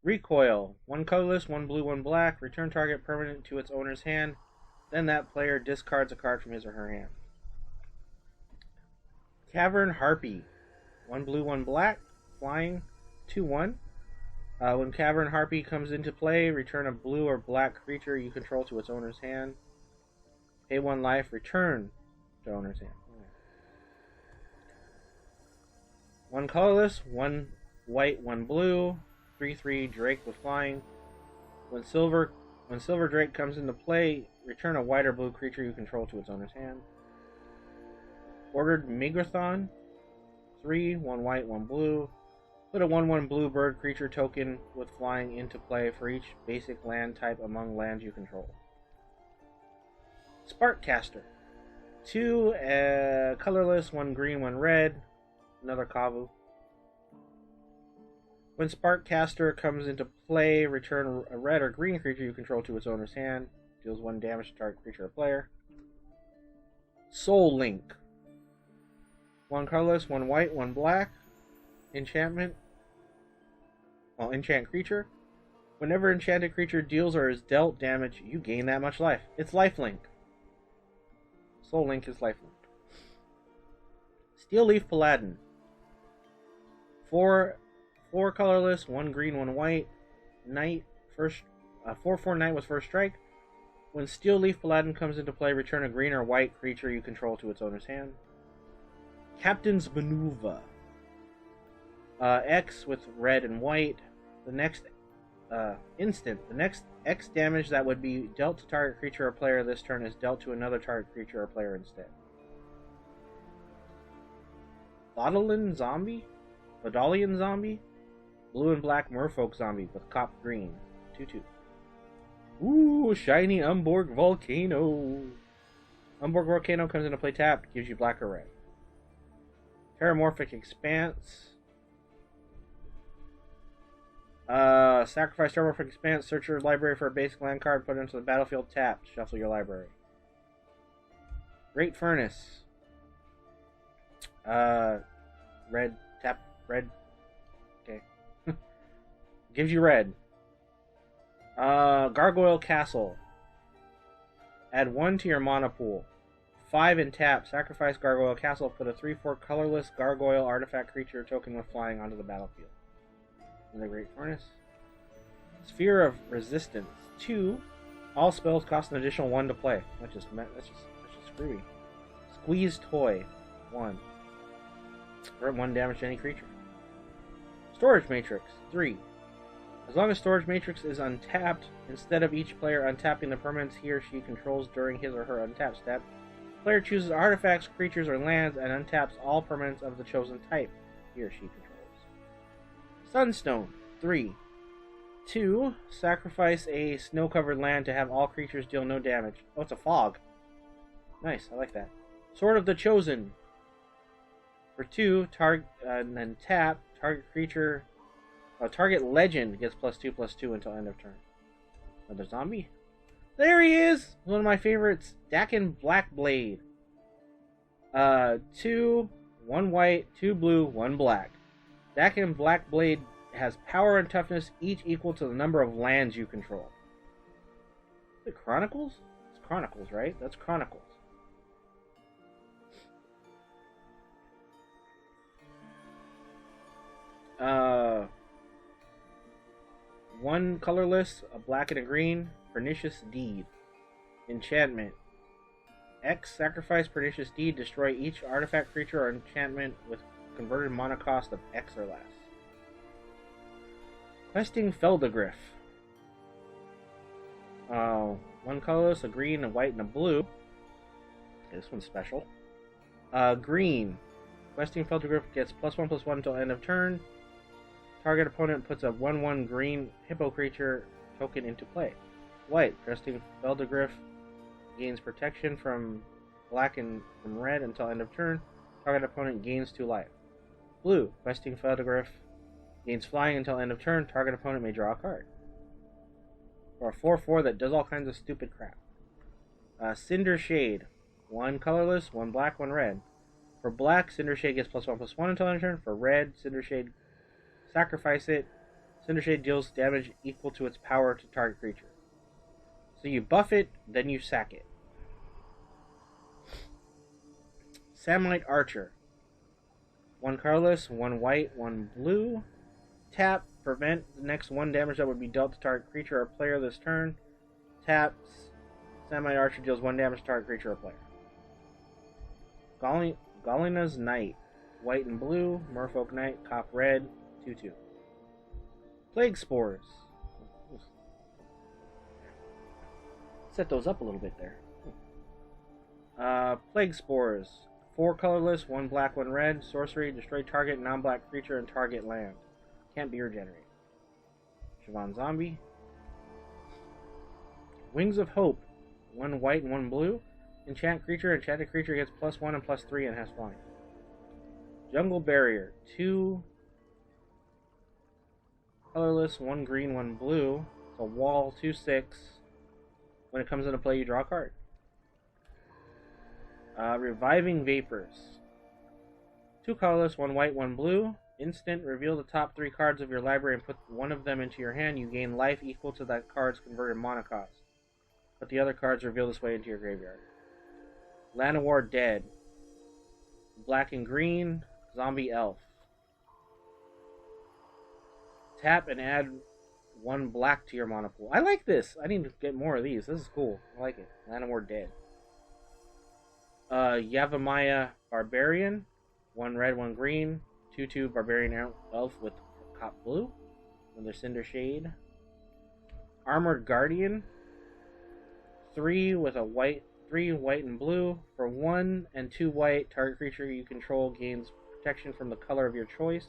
Recoil. 1 colorless, 1 blue, 1 black. Return target permanent to its owner's hand. Then that player discards a card from his or her hand. Cavern Harpy. 1 blue, 1 black. Flying. 2/1. When Cavern Harpy comes into play, return a blue or black creature you control to its owner's hand. Pay 1 life, return to owner's hand. 1 colorless, 1 white, 1 blue. 3/3 Drake with flying. When Silver Drake comes into play, return a white or blue creature you control to its owner's hand. Ordered Megathon. 3, 1 white, 1 blue. Put a 1/1 blue bird creature token with flying into play for each basic land type among lands you control. Sparkcaster. 2 colorless, 1 green, 1 red. Another Kavu. When Sparkcaster comes into play, return a red or green creature you control to its owner's hand. Deals 1 damage to target creature or player. Soul Link. 1 colorless, 1 white, 1 black. Enchant creature. Whenever enchanted creature deals or is dealt damage, you gain that much life. It's lifelink. Soul Link is lifelink. Steel Leaf Paladin. 4 colorless, 1 green, 1 white. Knight, 4/4 Knight with first strike. When Steel Leaf Paladin comes into play, return a green or white creature you control to its owner's hand. Captain's Maneuver. X with red and white. The next instant, the next X damage that would be dealt to target creature or player this turn is dealt to another target creature or player instead. Vidalian Zombie. Blue and black Merfolk Zombie with cop green. 2/2. Ooh, shiny Umborg Volcano. Umborg Volcano comes into play tapped, gives you black or red. Terramorphic Expanse. Sacrifice Terramorphic Expanse, search your library for a basic land card, put it into the battlefield tapped, shuffle your library. Great Furnace. Red, tap, red. Okay. Gives you red. Gargoyle Castle. Add 1 to your mana pool. 5 and tap. Sacrifice Gargoyle Castle. Put a 3/4 colorless Gargoyle artifact creature token with flying onto the battlefield. Another Great Furnace. Sphere of Resistance. 2. All spells cost an additional 1 to play. That's just screwy. Squeeze Toy. 1. Grant 1 damage to any creature. Storage Matrix. 3. As long as Storage Matrix is untapped, instead of each player untapping the permanents he or she controls during his or her untap step, the player chooses artifacts, creatures, or lands and untaps all permanents of the chosen type he or she controls. Sunstone. 3. 2. Sacrifice a snow-covered land to have all creatures deal no damage. Oh, it's a fog. Nice, I like that. Sword of the Chosen. For 2, and then tap, target creature... target legend gets +2/+2 until end of turn. Another zombie? There he is! One of my favorites. Dakin Blackblade. 2, 1 white, 2 blue, 1 black. Dakin Blackblade has power and toughness, each equal to the number of lands you control. Is it Chronicles? It's Chronicles, right? That's Chronicles. 1 colorless, a black and a green, Pernicious Deed. Enchantment. X, sacrifice Pernicious Deed, destroy each artifact, creature, or enchantment with converted mana cost of X or less. Questing Feldegriff. 1 colorless, a green, a white, and a blue. Okay, this one's special. Green. Questing Feldegriff gets +1/+1 until end of turn. Target opponent puts a 1/1 green hippo creature token into play. White. Questing Feldegriff gains protection from black and from red until end of turn. Target opponent gains 2 life. Blue. Questing Feldegriff gains flying until end of turn. Target opponent may draw a card. Or a 4/4 that does all kinds of stupid crap. Cinder Shade. 1 colorless, 1 black, 1 red. For black, Cinder Shade gets +1/+1 until end of turn. For red, Cinder Shade, sacrifice it. Cinder Shade deals damage equal to its power to target creature. So you buff it, then you sack it. Samite Archer. 1 colorless, 1 white, 1 blue. Tap, prevent the next 1 damage that would be dealt to target creature or player this turn. Taps, Samite Archer deals 1 damage to target creature or player. Galina's Knight. White and blue, Merfolk Knight, cop red, 2/2. Plague Spores. Set those up a little bit there. Plague Spores. 4 colorless, 1 black, 1 red. Sorcery, destroy target non-black creature and target land. Can't be regenerated. Siobhan Zombie. Wings of Hope. 1 white and 1 blue. Enchant creature. Enchanted creature gets +1 and +3 and has flying. Jungle Barrier. 2 colorless, 1 green, 1 blue. It's a wall, 2/6. When it comes into play, you draw a card. Reviving Vapors. 2 colorless, 1 white, 1 blue. Instant, reveal the top 3 cards of your library and put one of them into your hand. You gain life equal to that card's converted mana cost. Put the other cards revealed this way into your graveyard. Llanowar Dead. Black and green, zombie elf. Tap and add 1 black to your mana pool. I like this. I need to get more of these. This is cool. I like it. Llanowar Dead. Yavimaya Barbarian. 1 red, 1 green. 2/2 Barbarian Elf with cop blue. Another Cinder Shade. Armored Guardian. 3 with a white, 3 white and blue. For 1 and 2 white, target creature you control gains protection from the color of your choice.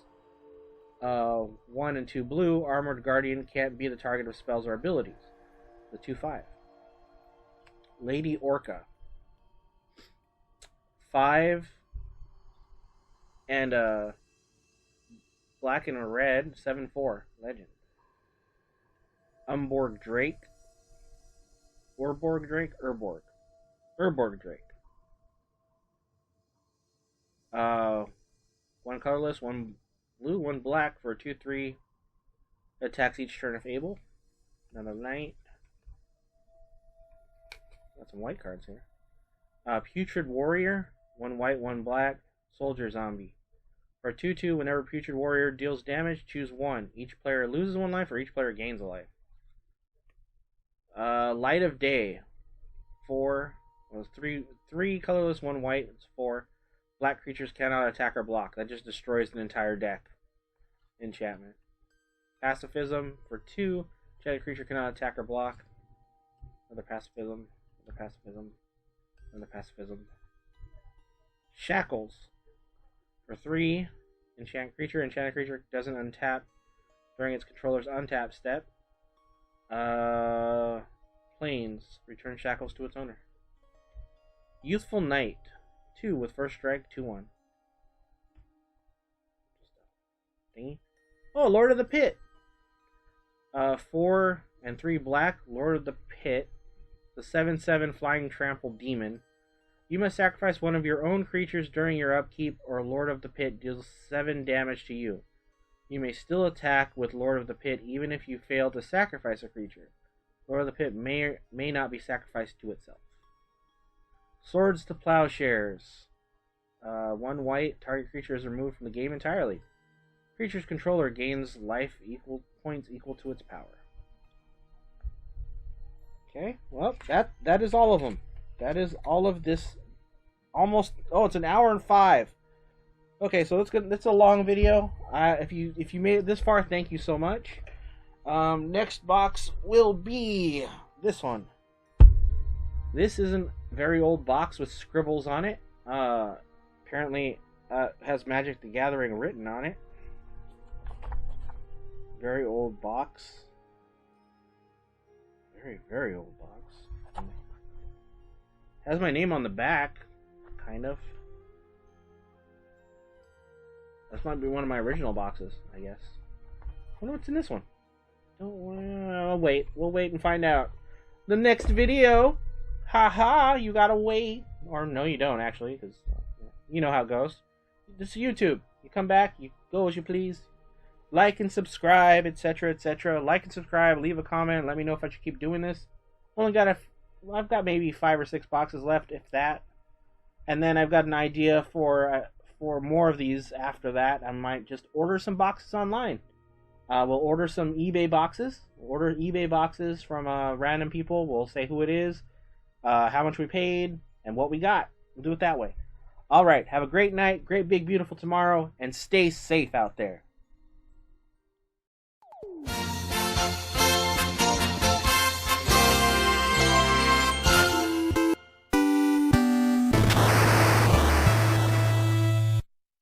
1 and 2 blue, Armored Guardian can't be the target of spells or abilities. The 2/5. Lady Orca. 5 and a black and a red, 7/4. Legend. Urborg Drake. Urborg Drake. 1 colorless, 1 blue, 1 black for 2/3. Attacks each turn if able. Another knight. Got some white cards here. Putrid Warrior. 1 white, 1 black. Soldier Zombie. For 2/2, whenever Putrid Warrior deals damage, choose 1. Each player loses 1 life or each player gains a life. Light of Day. 4. Well, 3 colorless, 1 white. It's 4. Black creatures cannot attack or block. That just destroys an entire deck. Enchantment. Pacifism. For 2. Enchanted creature cannot attack or block. Another pacifism. Another pacifism. Another pacifism. Shackles. For 3. Enchanted creature doesn't untap during its controller's untap step. Plains. Return Shackles to its owner. Youthful Knight. 2 with first strike, 2/1. Thingy. Oh, Lord of the Pit. 4 and 3 black, Lord of the Pit. The 7/7 flying trample demon. You must sacrifice one of your own creatures during your upkeep, or Lord of the Pit deals 7 damage to you. You may still attack with Lord of the Pit even if you fail to sacrifice a creature. Lord of the Pit may not be sacrificed to itself. Swords to Plowshares. 1 white, target creature is removed from the game entirely. Creature's controller gains life points equal to its power. Okay, well, that is all of them. That is all of this. Almost. Oh, it's an hour and 5. Okay, so that's a long video. If you made it this far, thank you so much. Next box will be this one. This is a very old box with scribbles on it. Apparently, has Magic the Gathering written on it. Very old box. Very old box. Has my name on the back, kind of. This might be one of my original boxes, I guess. I wonder what's in this one. We'll wait and find out. The next video. Haha, you gotta wait. Or no, you don't, actually, because you know how it goes. This is YouTube. You come back, you go as you please. Like and subscribe, etc., etc. Like and subscribe, leave a comment, let me know if I should keep doing this. I've got maybe 5 or 6 boxes left, if that. And then I've got an idea for more of these after that. I might just order some boxes online. We'll order some eBay boxes. We'll order eBay boxes from random people. We'll say who it is, how much we paid, and what we got. We'll do it that way. Alright, have a great night, great big beautiful tomorrow, and stay safe out there.